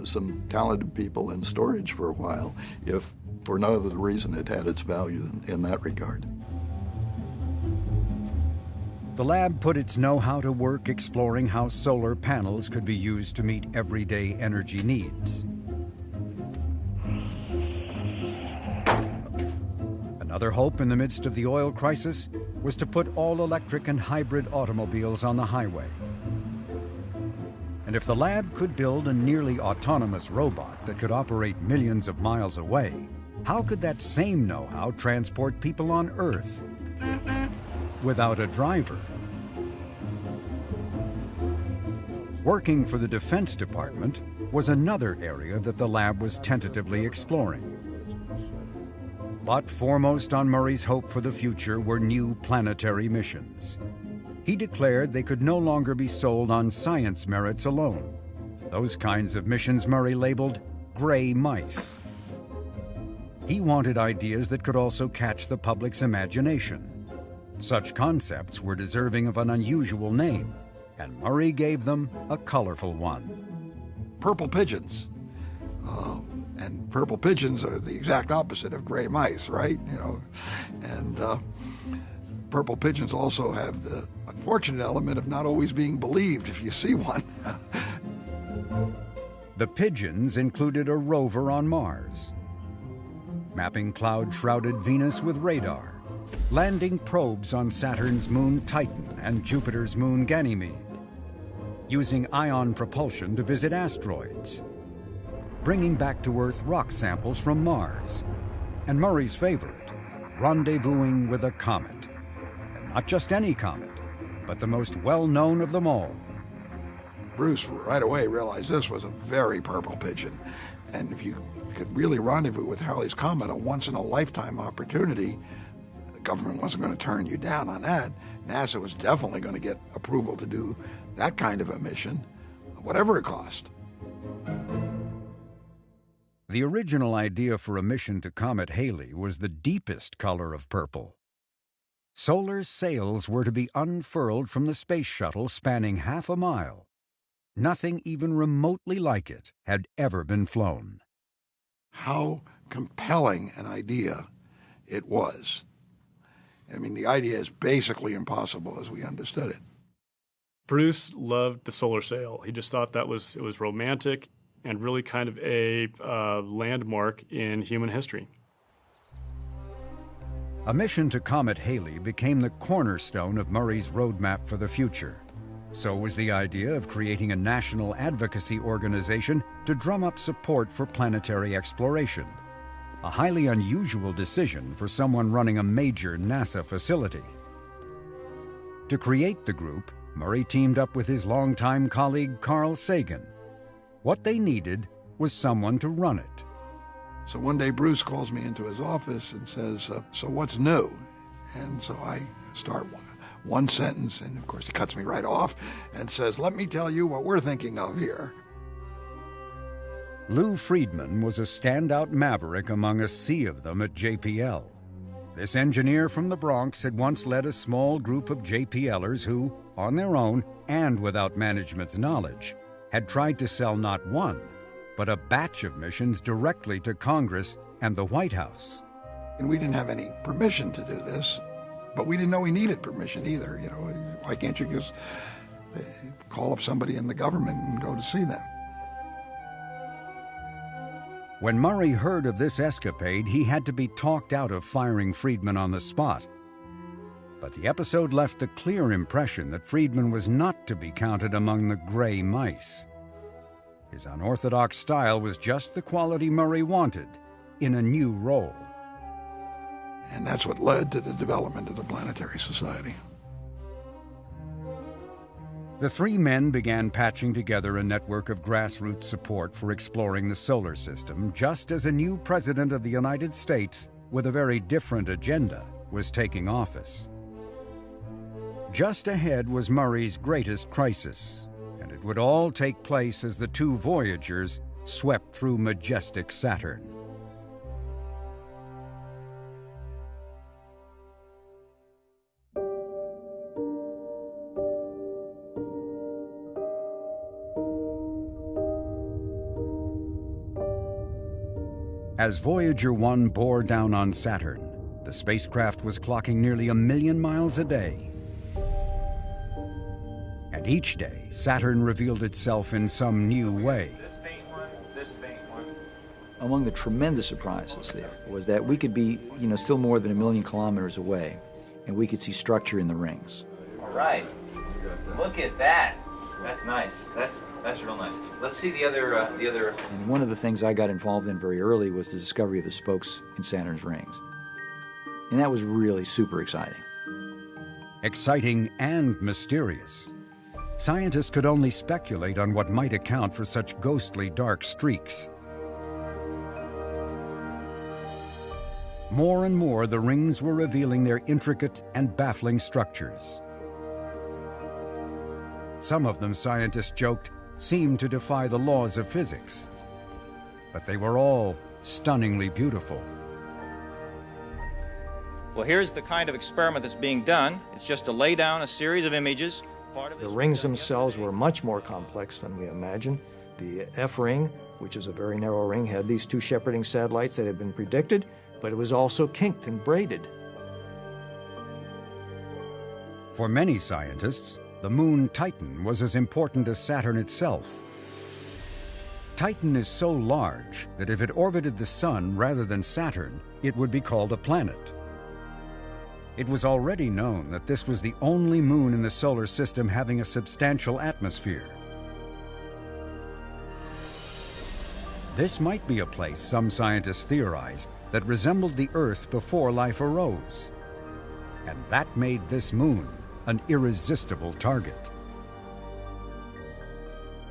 some talented people in storage for a while, if for no other reason it had its value in that regard. The lab put its know-how to work exploring how solar panels could be used to meet everyday energy needs. Another hope in the midst of the oil crisis was to put all-electric and hybrid automobiles on the highway. And if the lab could build a nearly autonomous robot that could operate millions of miles away, how could that same know-how transport people on Earth without a driver? Working for the Defense Department was another area that the lab was tentatively exploring. But foremost on Murray's hope for the future were new planetary missions. He declared they could no longer be sold on science merits alone. Those kinds of missions Murray labeled gray mice. He wanted ideas that could also catch the public's imagination. Such concepts were deserving of an unusual name, and Murray gave them a colorful one. Purple pigeons. And purple pigeons are the exact opposite of gray mice, right? You know, and purple pigeons also have the unfortunate element of not always being believed if you see one. The pigeons included a rover on Mars, mapping cloud-shrouded Venus with radar, landing probes on Saturn's moon Titan and Jupiter's moon Ganymede, using ion propulsion to visit asteroids, bringing back to Earth rock samples from Mars, and Murray's favorite, rendezvousing with a comet. And not just any comet, but the most well-known of them all. Bruce right away realized this was a very purple pigeon, and if you could really rendezvous with Halley's Comet, a once-in-a-lifetime opportunity, the government wasn't going to turn you down on that. NASA was definitely going to get approval to do that kind of a mission, whatever it cost. The original idea for a mission to Comet Halley was the deepest color of purple. Solar sails were to be unfurled from the space shuttle spanning half a mile. Nothing even remotely like it had ever been flown. How compelling an idea it was. I mean, the idea is basically impossible as we understood it. Bruce loved the solar sail. He just thought it was romantic and really kind of a landmark in human history. A mission to Comet Halley became the cornerstone of Murray's roadmap for the future. So was the idea of creating a national advocacy organization to drum up support for planetary exploration. A highly unusual decision for someone running a major NASA facility. To create the group, Murray teamed up with his longtime colleague Carl Sagan. What they needed was someone to run it. So one day Bruce calls me into his office and says, so what's new? And so I start one sentence, and of course he cuts me right off and says, let me tell you what we're thinking of here. Lou Friedman was a standout maverick among a sea of them at JPL. This engineer from the Bronx had once led a small group of JPLers who, on their own and without management's knowledge, had tried to sell not one, but a batch of missions directly to Congress and the White House. And we didn't have any permission to do this, but we didn't know we needed permission either. You know, why can't you just call up somebody in the government and go to see them? When Murray heard of this escapade, he had to be talked out of firing Friedman on the spot. But the episode left a clear impression that Friedman was not to be counted among the gray mice. His unorthodox style was just the quality Murray wanted in a new role. And that's what led to the development of the Planetary Society. The three men began patching together a network of grassroots support for exploring the solar system, just as a new president of the United States, with a very different agenda, was taking office. Just ahead was Murray's greatest crisis, and it would all take place as the two Voyagers swept through majestic Saturn. As Voyager 1 bore down on Saturn, the spacecraft was clocking nearly 1 million miles a day. And each day, Saturn revealed itself in some new way. This faint one, this faint one. Among the tremendous surprises there was that we could be, still more than 1 million kilometers away, and we could see structure in the rings. All right, look at that. That's nice. That's real nice. Let's see the other. And one of the things I got involved in very early was the discovery of the spokes in Saturn's rings. And that was really super exciting. Exciting and mysterious. Scientists could only speculate on what might account for such ghostly dark streaks. More and more, the rings were revealing their intricate and baffling structures. Some of them, scientists joked, seemed to defy the laws of physics. But they were all stunningly beautiful. Well, here's the kind of experiment that's being done. It's just to lay down a series of images. The rings themselves were much more complex than we imagined. The F ring, which is a very narrow ring, had these two shepherding satellites that had been predicted, but it was also kinked and braided. For many scientists, the moon Titan was as important as Saturn itself. Titan is so large that if it orbited the Sun rather than Saturn, it would be called a planet. It was already known that this was the only moon in the solar system having a substantial atmosphere. This might be a place, some scientists theorized, that resembled the Earth before life arose. And that made this moon an irresistible target.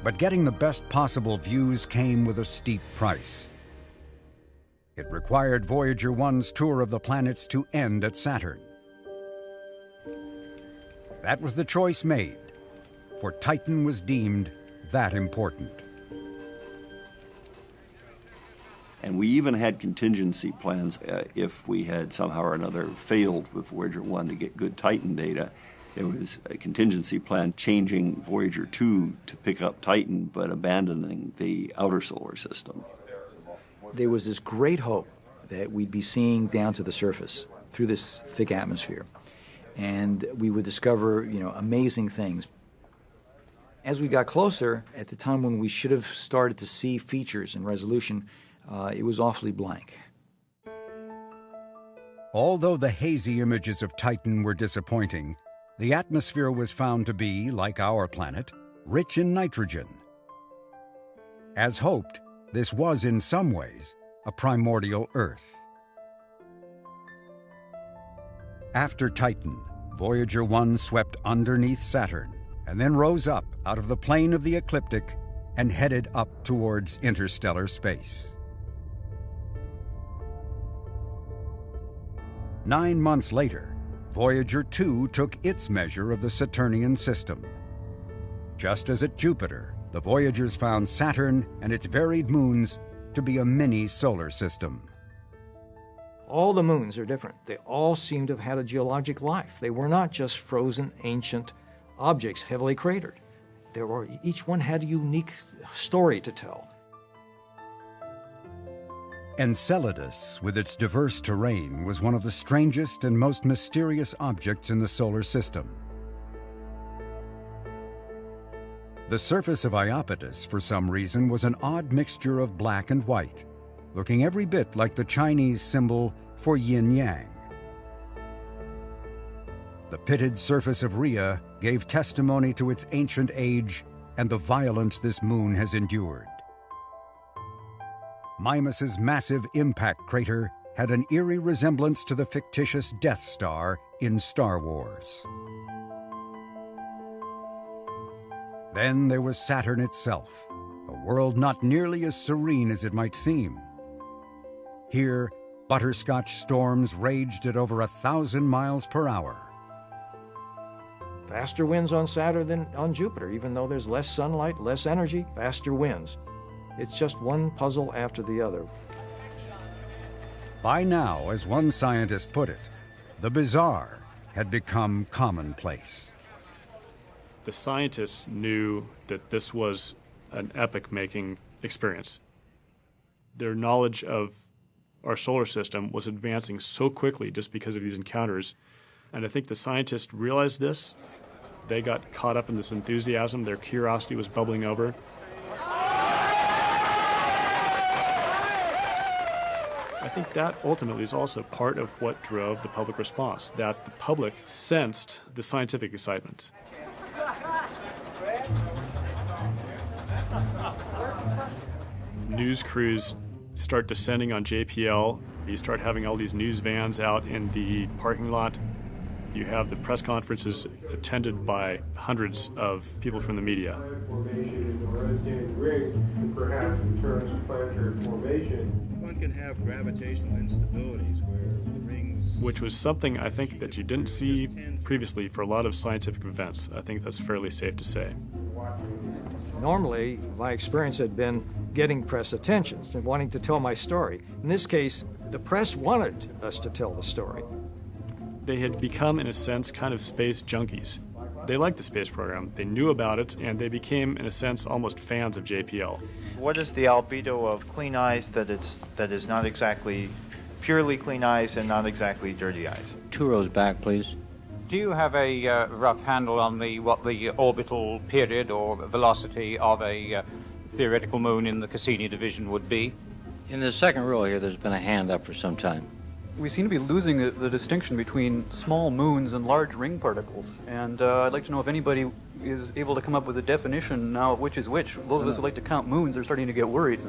But getting the best possible views came with a steep price. It required Voyager 1's tour of the planets to end at Saturn. That was the choice made, for Titan was deemed that important. And we even had contingency plans if we had somehow or another failed with Voyager 1 to get good Titan data. There was a contingency plan changing Voyager 2 to pick up Titan, but abandoning the outer solar system. There was this great hope that we'd be seeing down to the surface through this thick atmosphere. And we would discover, amazing things. As we got closer, at the time when we should have started to see features and resolution, it was awfully blank. Although the hazy images of Titan were disappointing, the atmosphere was found to be, like our planet, rich in nitrogen. As hoped, this was in some ways a primordial Earth. After Titan, Voyager 1 swept underneath Saturn and then rose up out of the plane of the ecliptic and headed up towards interstellar space. 9 months later, Voyager 2 took its measure of the Saturnian system. Just as at Jupiter, the Voyagers found Saturn and its varied moons to be a mini solar system. All the moons are different. They all seem to have had a geologic life. They were not just frozen, ancient objects heavily cratered. Each one had a unique story to tell. Enceladus, with its diverse terrain, was one of the strangest and most mysterious objects in the solar system. The surface of Iapetus, for some reason, was an odd mixture of black and white, looking every bit like the Chinese symbol for yin-yang. The pitted surface of Rhea gave testimony to its ancient age and the violence this moon has endured. Mimas's massive impact crater had an eerie resemblance to the fictitious Death Star in Star Wars. Then there was Saturn itself, a world not nearly as serene as it might seem. Here, butterscotch storms raged at over 1,000 miles per hour. Faster winds on Saturn than on Jupiter, even though there's less sunlight, less energy, faster winds. It's just one puzzle after the other. By now, as one scientist put it, the bizarre had become commonplace. The scientists knew that this was an epoch-making experience. Their knowledge of our solar system was advancing so quickly just because of these encounters. And I think the scientists realized this. They got caught up in this enthusiasm. Their curiosity was bubbling over. I think that ultimately is also part of what drove the public response, that the public sensed the scientific excitement. News crews start descending on JPL. You start having all these news vans out in the parking lot. You have the press conferences attended by hundreds of people from the media. One can have gravitational instabilities where rings... Which was something I think that you didn't see previously for a lot of scientific events. I think that's fairly safe to say. Normally, my experience had been getting press attention and wanting to tell my story. In this case, the press wanted us to tell the story. They had become, in a sense, kind of space junkies. They liked the space program, they knew about it, and they became, in a sense, almost fans of JPL. What is the albedo of clean eyes that is not exactly purely clean eyes and not exactly dirty eyes? 2 rows back, please. Do you have a rough handle on what the orbital period or velocity of a theoretical moon in the Cassini division would be? In the second row here, there's been a hand up for some time. We seem to be losing the distinction between small moons and large ring particles. And I'd like to know if anybody is able to come up with a definition now of which is which. Those of us who like to count moons are starting to get worried.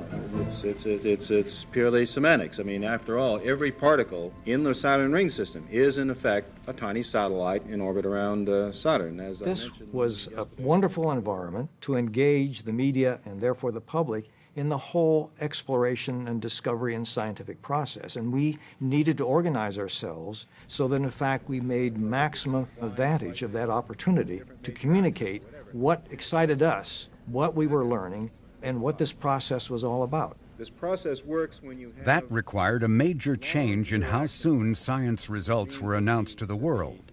It's purely semantics. I mean, after all, every particle in the Saturn ring system is, in effect, a tiny satellite in orbit around Saturn. This was a wonderful environment to engage the media and therefore the public in the whole exploration and discovery and scientific process. And we needed to organize ourselves so that, in fact, we made maximum advantage of that opportunity to communicate what excited us, what we were learning, and what this process was all about. This process works when you have... That required a major change in how soon science results were announced to the world.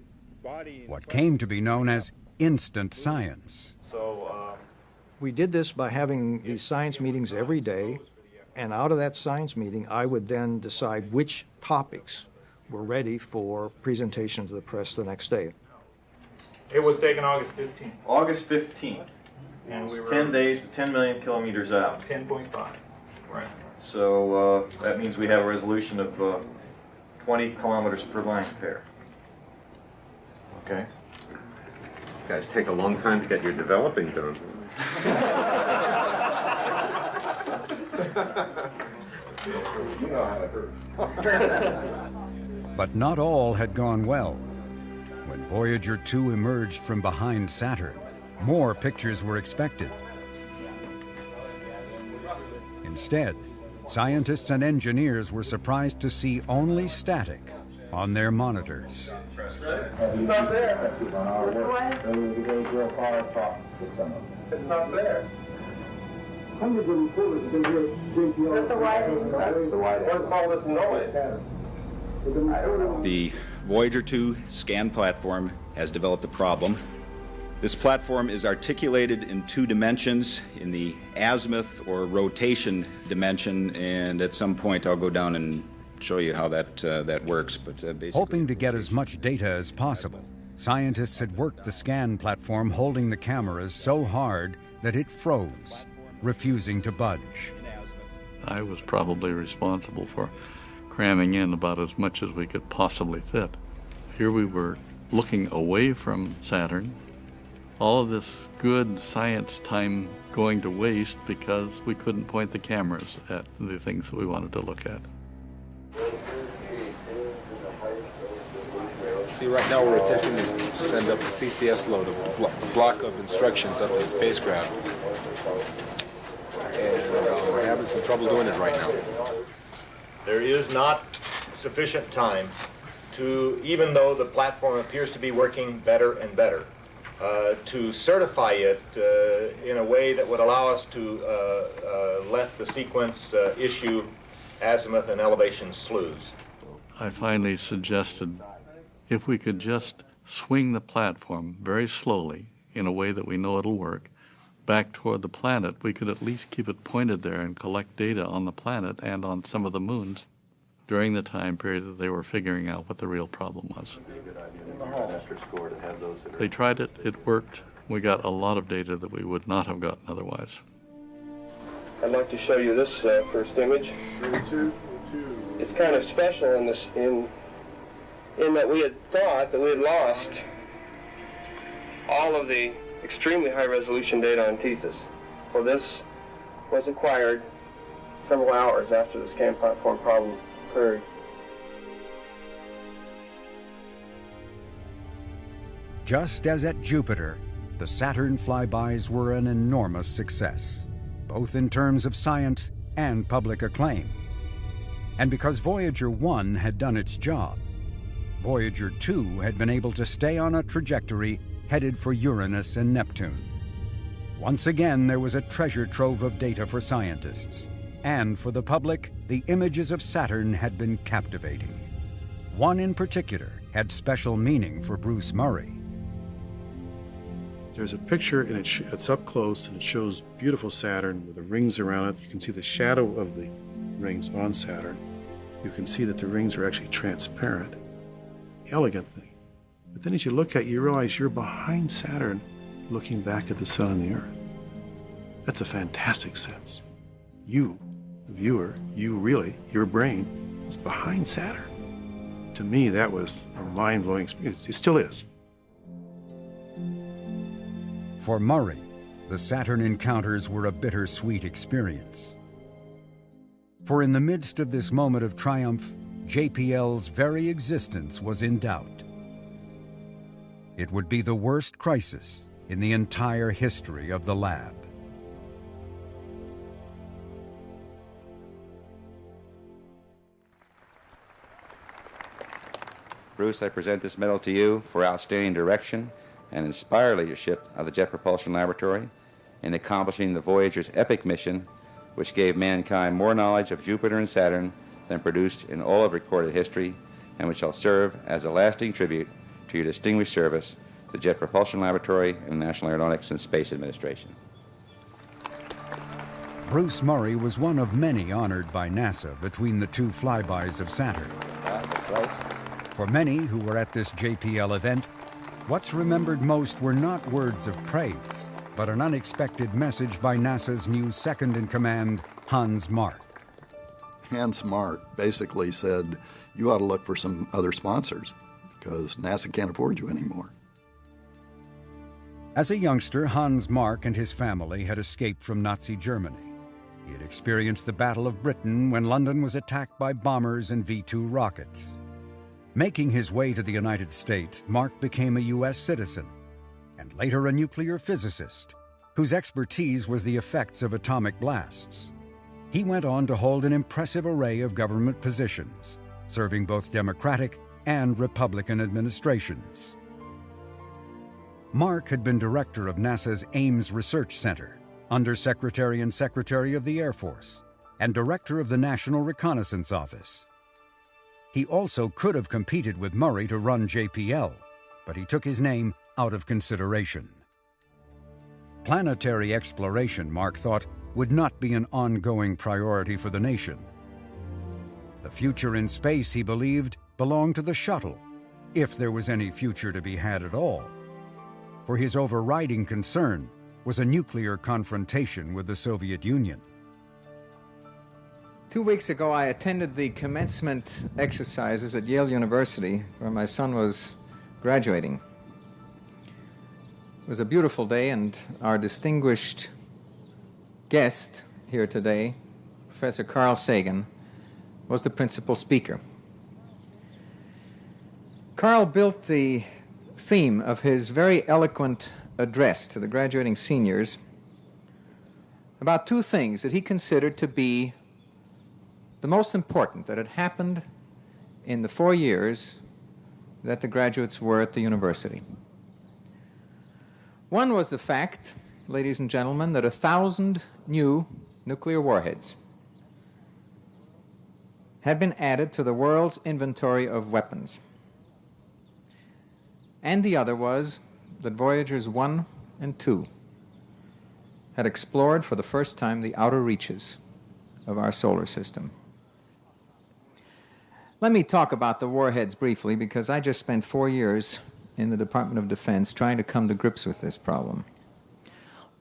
What came to be known as instant science. We did this by having these science meetings every day, and out of that science meeting, I would then decide which topics were ready for presentation to the press the next day. It was taken August 15th. August 15th. And we were 10 days with 10 million kilometers out. 10.5. Right. So that means we have a resolution of 20 kilometers per line pair. Okay. You guys take a long time to get your developing done. But not all had gone well. When Voyager 2 emerged from behind Saturn, more pictures were expected. Instead, scientists and engineers were surprised to see only static on their monitors. It's not there. It's not there. Hundreds of reporters have been here at JPL. That's the white. That's the white. What's all this noise? I don't know. The Voyager 2 scan platform has developed a problem. This platform is articulated in two dimensions, in the azimuth or rotation dimension, and at some point I'll go down and show you how that works. But basically, hoping to get as much data as possible, scientists had worked the scan platform holding the cameras so hard that it froze, refusing to budge. I was probably responsible for cramming in about as much as we could possibly fit. Here we were looking away from Saturn, all of this good science time going to waste because we couldn't point the cameras at the things that we wanted to look at. See, right now we're attempting to send up a CCS load, a block of instructions up to the spacecraft. And we're having some trouble doing it right now. There is not sufficient time to, even though the platform appears to be working better and better, to certify it in a way that would allow us to let the sequence issue azimuth and elevation slews. I finally suggested if we could just swing the platform very slowly in a way that we know it'll work back toward the planet, we could at least keep it pointed there and collect data on the planet and on some of the moons during the time period that they were figuring out what the real problem was. They tried it, it worked. We got a lot of data that we would not have gotten otherwise. I'd like to show you this first image. It's kind of special in that we had thought that we had lost all of the extremely high-resolution data on Tethys. Well, this was acquired several hours after the scan platform problem occurred. Just as at Jupiter, the Saturn flybys were an enormous success, both in terms of science and public acclaim. And because Voyager 1 had done its job, Voyager 2 had been able to stay on a trajectory headed for Uranus and Neptune. Once again, there was a treasure trove of data for scientists. And for the public, the images of Saturn had been captivating. One in particular had special meaning for Bruce Murray. There's a picture, and it's up close, and it shows beautiful Saturn with the rings around it. You can see the shadow of the rings on Saturn. You can see that the rings are actually transparent. Elegant thing. But then as you look at it, you realize you're behind Saturn looking back at the sun and the Earth. That's a fantastic sense. You, the viewer, your brain, is behind Saturn. To me, that was a mind-blowing experience. It still is. For Murray, the Saturn encounters were a bittersweet experience. For in the midst of this moment of triumph, JPL's very existence was in doubt. It would be the worst crisis in the entire history of the lab. Bruce, I present this medal to you for outstanding direction and inspired leadership of the Jet Propulsion Laboratory in accomplishing the Voyager's epic mission, which gave mankind more knowledge of Jupiter and Saturn than produced in all of recorded history, and which shall serve as a lasting tribute to your distinguished service to the Jet Propulsion Laboratory and the National Aeronautics and Space Administration. Bruce Murray was one of many honored by NASA between the two flybys of Saturn. That's right. For many who were at this JPL event, what's remembered most were not words of praise, but an unexpected message by NASA's new second-in-command, Hans Mark. Hans Mark basically said, you ought to look for some other sponsors because NASA can't afford you anymore. As a youngster, Hans Mark and his family had escaped from Nazi Germany. He had experienced the Battle of Britain when London was attacked by bombers and V-2 rockets. Making his way to the United States, Mark became a U.S. citizen and later a nuclear physicist whose expertise was the effects of atomic blasts. He went on to hold an impressive array of government positions, serving both Democratic and Republican administrations. Mark had been director of NASA's Ames Research Center, Undersecretary and Secretary of the Air Force, and director of the National Reconnaissance Office. He also could have competed with Murray to run JPL, but he took his name out of consideration. Planetary exploration, Mark thought, would not be an ongoing priority for the nation. The future in space, he believed, belonged to the shuttle, if there was any future to be had at all. For his overriding concern was a nuclear confrontation with the Soviet Union. 2 weeks ago, I attended the commencement exercises at Yale University, where my son was graduating. It was a beautiful day, and our distinguished guest here today, Professor Carl Sagan, was the principal speaker. Carl built the theme of his very eloquent address to the graduating seniors about two things that he considered to be the most important that had happened in the 4 years that the graduates were at the university. One was the fact, ladies and gentlemen, that 1,000 new nuclear warheads had been added to the world's inventory of weapons. And the other was that Voyagers 1 and 2 had explored for the first time the outer reaches of our solar system. Let me talk about the warheads briefly, because I just spent 4 years in the Department of Defense trying to come to grips with this problem.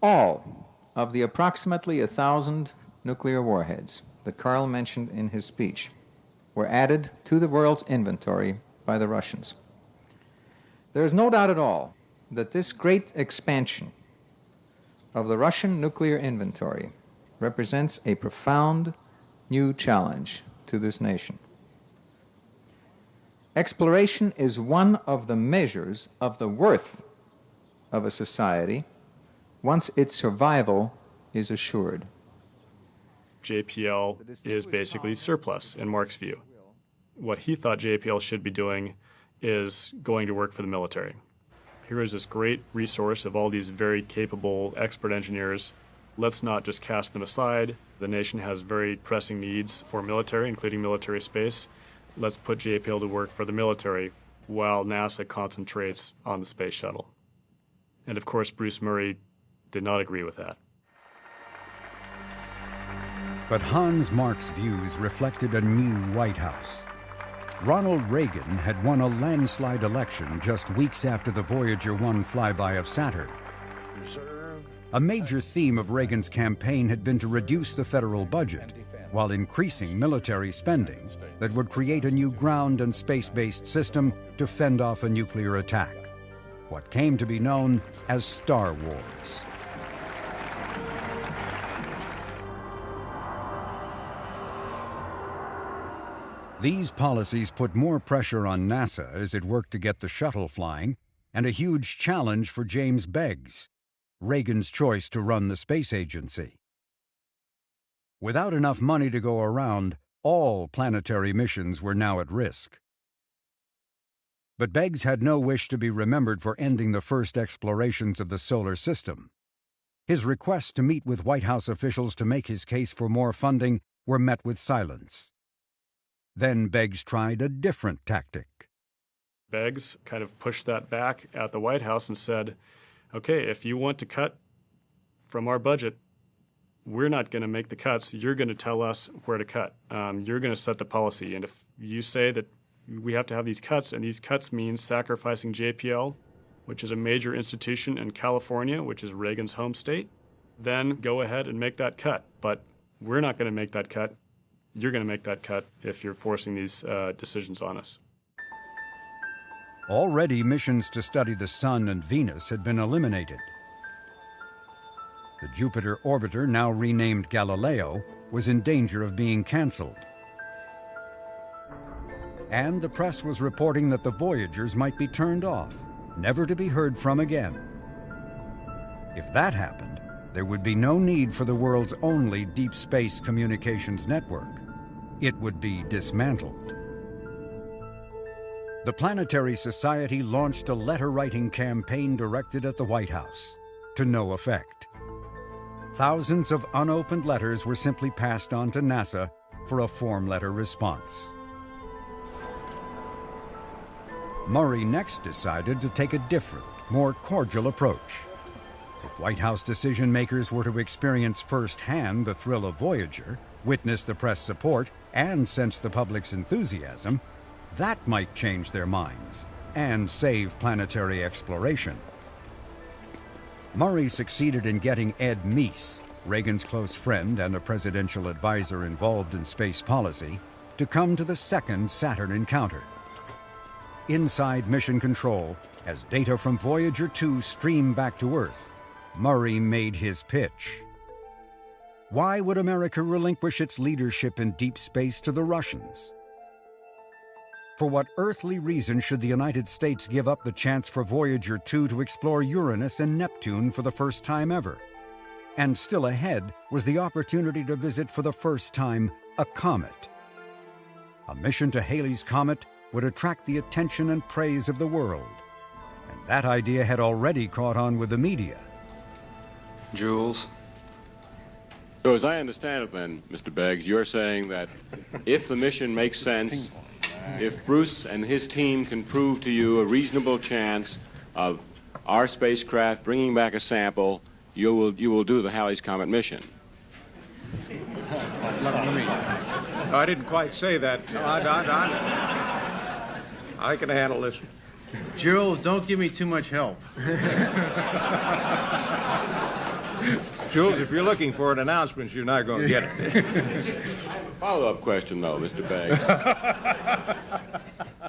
All of the approximately 1,000 nuclear warheads that Carl mentioned in his speech were added to the world's inventory by the Russians. There is no doubt at all that this great expansion of the Russian nuclear inventory represents a profound new challenge to this nation. Exploration is one of the measures of the worth of a society once its survival is assured. JPL is basically surplus in Mark's view. What he thought JPL should be doing is going to work for the military. Here is this great resource of all these very capable expert engineers. Let's not just cast them aside. The nation has very pressing needs for military, including military space. Let's put JPL to work for the military while NASA concentrates on the space shuttle. And of course, Bruce Murray did not agree with that. But Hans Mark's views reflected a new White House. Ronald Reagan had won a landslide election just weeks after the Voyager 1 flyby of Saturn. A major theme of Reagan's campaign had been to reduce the federal budget while increasing military spending that would create a new ground and space-based system to fend off a nuclear attack, what came to be known as Star Wars. These policies put more pressure on NASA as it worked to get the shuttle flying, and a huge challenge for James Beggs, Reagan's choice to run the space agency. Without enough money to go around, all planetary missions were now at risk. But Beggs had no wish to be remembered for ending the first explorations of the solar system. His requests to meet with White House officials to make his case for more funding were met with silence. Then Beggs tried a different tactic. Beggs kind of pushed that back at the White House and said, okay, if you want to cut from our budget, we're not going to make the cuts. You're going to tell us where to cut. You're going to set the policy. And if you say that we have to have these cuts, and these cuts mean sacrificing JPL, which is a major institution in California, which is Reagan's home state. Then go ahead and make that cut. But we're not going to make that cut. You're going to make that cut if you're forcing these decisions on us. Already, missions to study the Sun and Venus had been eliminated. The Jupiter orbiter, now renamed Galileo, was in danger of being canceled. And the press was reporting that the Voyagers might be turned off, never to be heard from again. If that happened, there would be no need for the world's only deep space communications network. It would be dismantled. The Planetary Society launched a letter-writing campaign directed at the White House, to no effect. Thousands of unopened letters were simply passed on to NASA for a form letter response. Murray next decided to take a different, more cordial approach. If White House decision-makers were to experience firsthand the thrill of Voyager, witness the press support, and sense the public's enthusiasm, that might change their minds and save planetary exploration. Murray succeeded in getting Ed Meese, Reagan's close friend and a presidential advisor involved in space policy, to come to the second Saturn encounter. Inside Mission Control, as data from Voyager 2 streamed back to Earth, Murray made his pitch. Why would America relinquish its leadership in deep space to the Russians? For what earthly reason should the United States give up the chance for Voyager 2 to explore Uranus and Neptune for the first time ever? And still ahead was the opportunity to visit for the first time a comet. A mission to Halley's Comet would attract the attention and praise of the world. And that idea had already caught on with the media. Jules? So as I understand it then, Mr. Beggs, you're saying that if the mission makes sense, if Bruce and his team can prove to you a reasonable chance of our spacecraft bringing back a sample, you will do the Halley's Comet mission. Let me. No, I didn't quite say that. No, I can handle this. Jules, don't give me too much help. Jules, if you're looking for an announcement, you're not going to get it. Follow-up question, though, Mr. Beggs.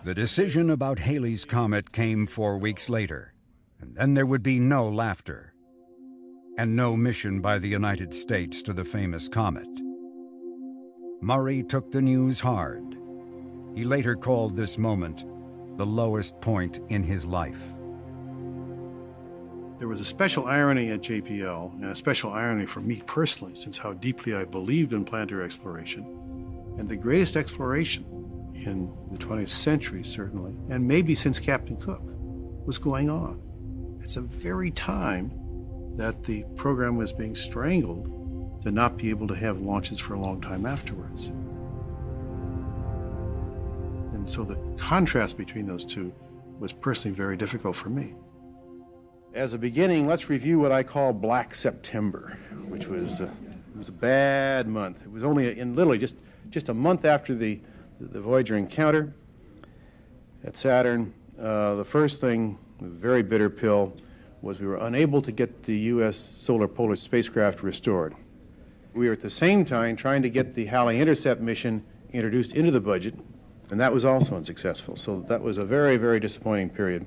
The decision about Halley's Comet came 4 weeks later, and then there would be no laughter, and no mission by the United States to the famous comet. Murray took the news hard. He later called this moment the lowest point in his life. There was a special irony at JPL, and a special irony for me personally, since how deeply I believed in planetary exploration. And the greatest exploration in the 20th century, certainly, and maybe since Captain Cook, was going on. It's the very time that the program was being strangled to not be able to have launches for a long time afterwards. And so the contrast between those two was personally very difficult for me. As a beginning, let's review what I call Black September, which was it was a bad month. It was only in literally just a month after the Voyager encounter at Saturn. The first thing, the very bitter pill, was we were unable to get the U.S. Solar Polar spacecraft restored. We were at the same time trying to get the Halley Intercept mission introduced into the budget, and that was also unsuccessful. So that was a very, very disappointing period.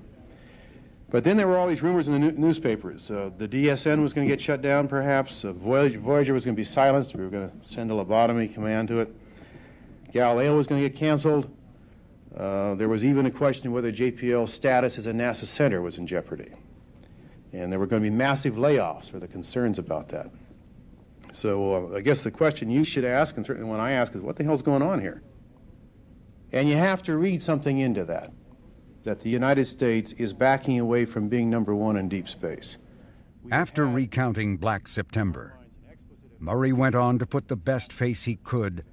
But then there were all these rumors in the newspapers. The DSN was going to get shut down, perhaps. Voyager was going to be silenced. We were going to send a lobotomy command to it. Galileo was going to get canceled. There was even a question whether JPL's status as a NASA center was in jeopardy. And there were going to be massive layoffs, or the concerns about that. So I guess the question you should ask, and certainly one I ask, is what the hell's going on here? And you have to read something into that the United States is backing away from being number one in deep space. After recounting Black September, Murray went on to put the best face he could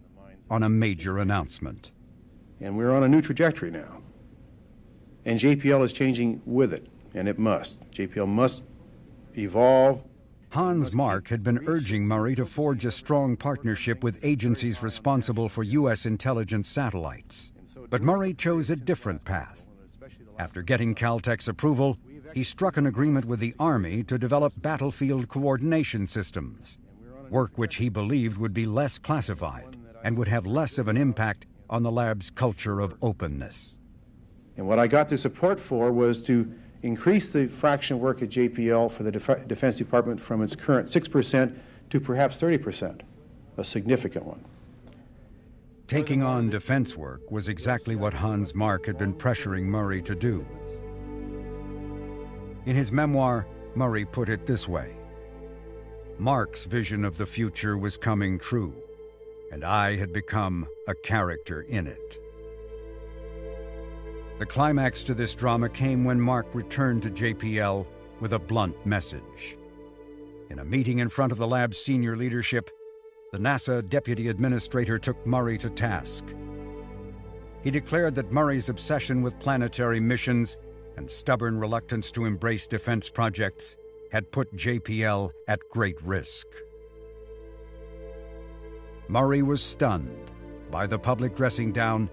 on a major announcement. And we're on a new trajectory now. And JPL is changing with it, and it must. JPL must evolve. Hans Mark had been urging Murray to forge a strong partnership with agencies responsible for U.S. intelligence satellites. But Murray chose a different path. After getting Caltech's approval, he struck an agreement with the Army to develop battlefield coordination systems, work which he believed would be less classified and would have less of an impact on the lab's culture of openness. And what I got the support for was to increase the fraction of work at JPL for the Defense Department from its current 6% to perhaps 30%, a significant one. Taking on defense work was exactly what Hans Mark had been pressuring Murray to do. In his memoir, Murray put it this way: Mark's vision of the future was coming true, and I had become a character in it. The climax to this drama came when Mark returned to JPL with a blunt message. In a meeting in front of the lab's senior leadership, the NASA deputy administrator took Murray to task. He declared that Murray's obsession with planetary missions and stubborn reluctance to embrace defense projects had put JPL at great risk. Murray was stunned by the public dressing down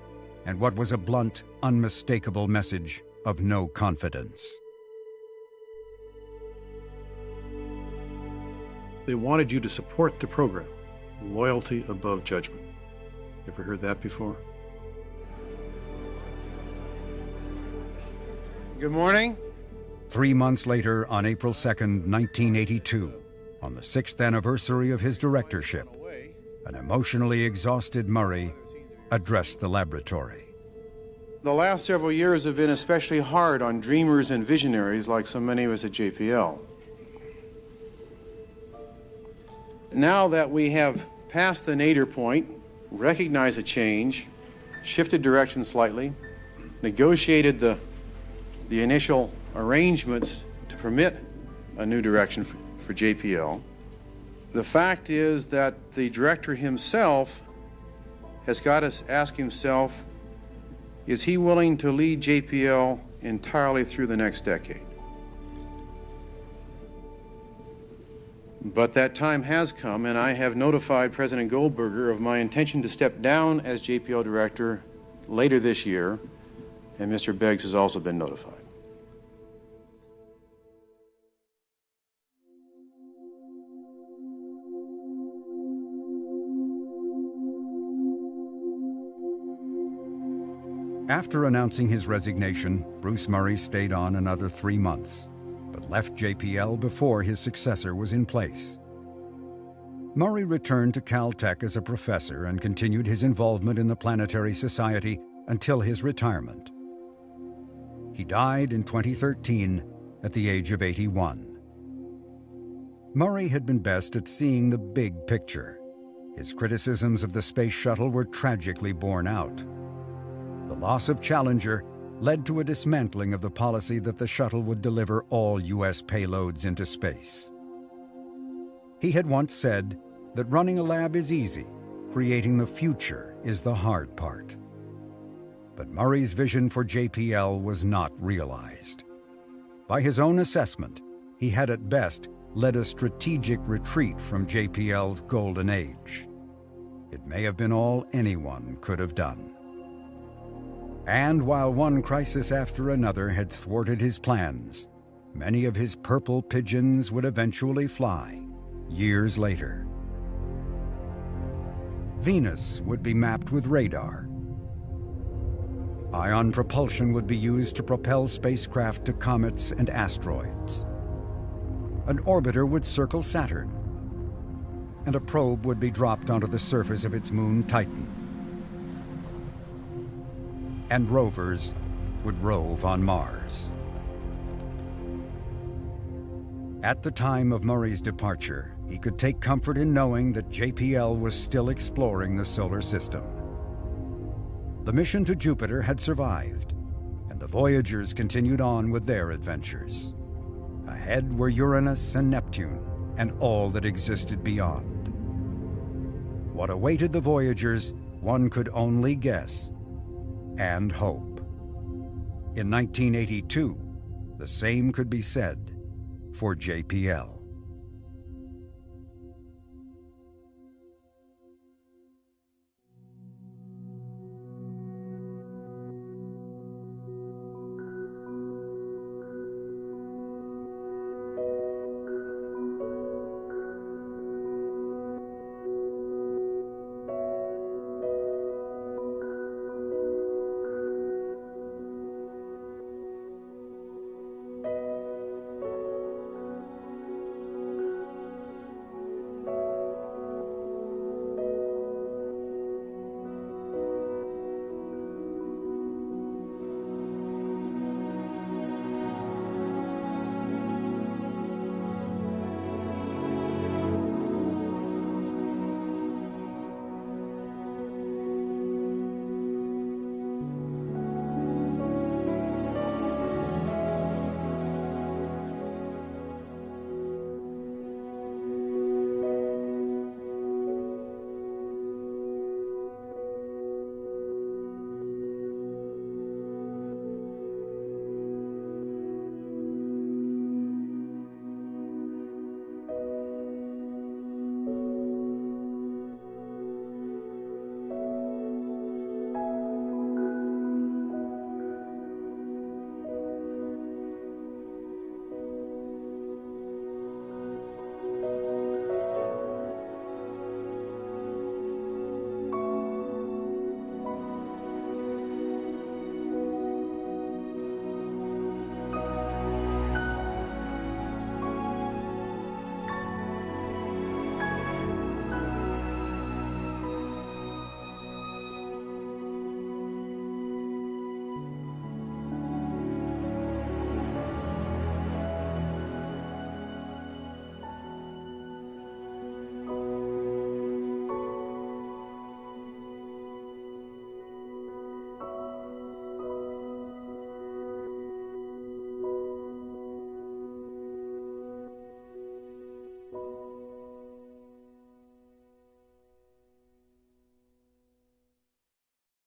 and what was a blunt, unmistakable message of no confidence. They wanted you to support the program. Loyalty above judgment. Ever heard that before? Good morning. 3 months later, on April 2nd, 1982, on the 6th anniversary of his directorship, an emotionally exhausted Murray addressed the laboratory. The last several years have been especially hard on dreamers and visionaries like so many of us at JPL. Now that we have passed the nadir point, recognized a change, shifted direction slightly, negotiated the initial arrangements to permit a new direction for JPL, the fact is that the director himself has got to ask himself, is he willing to lead JPL entirely through the next decade? But that time has come, and I have notified President Goldberger of my intention to step down as JPL director later this year, and Mr. Beggs has also been notified. After announcing his resignation, Bruce Murray stayed on another 3 months, but left JPL before his successor was in place. Murray returned to Caltech as a professor and continued his involvement in the Planetary Society until his retirement. He died in 2013 at the age of 81. Murray had been best at seeing the big picture. His criticisms of the space shuttle were tragically borne out. The loss of Challenger led to a dismantling of the policy that the shuttle would deliver all U.S. payloads into space. He had once said that running a lab is easy, creating the future is the hard part. But Murray's vision for JPL was not realized. By his own assessment, he had at best led a strategic retreat from JPL's golden age. It may have been all anyone could have done. And while one crisis after another had thwarted his plans, many of his purple pigeons would eventually fly years later. Venus would be mapped with radar. Ion propulsion would be used to propel spacecraft to comets and asteroids. An orbiter would circle Saturn, and a probe would be dropped onto the surface of its moon Titan. And rovers would rove on Mars. At the time of Murray's departure, he could take comfort in knowing that JPL was still exploring the solar system. The mission to Jupiter had survived, and the Voyagers continued on with their adventures. Ahead were Uranus and Neptune, and all that existed beyond. What awaited the Voyagers, one could only guess and hope. In 1982, the same could be said for JPL.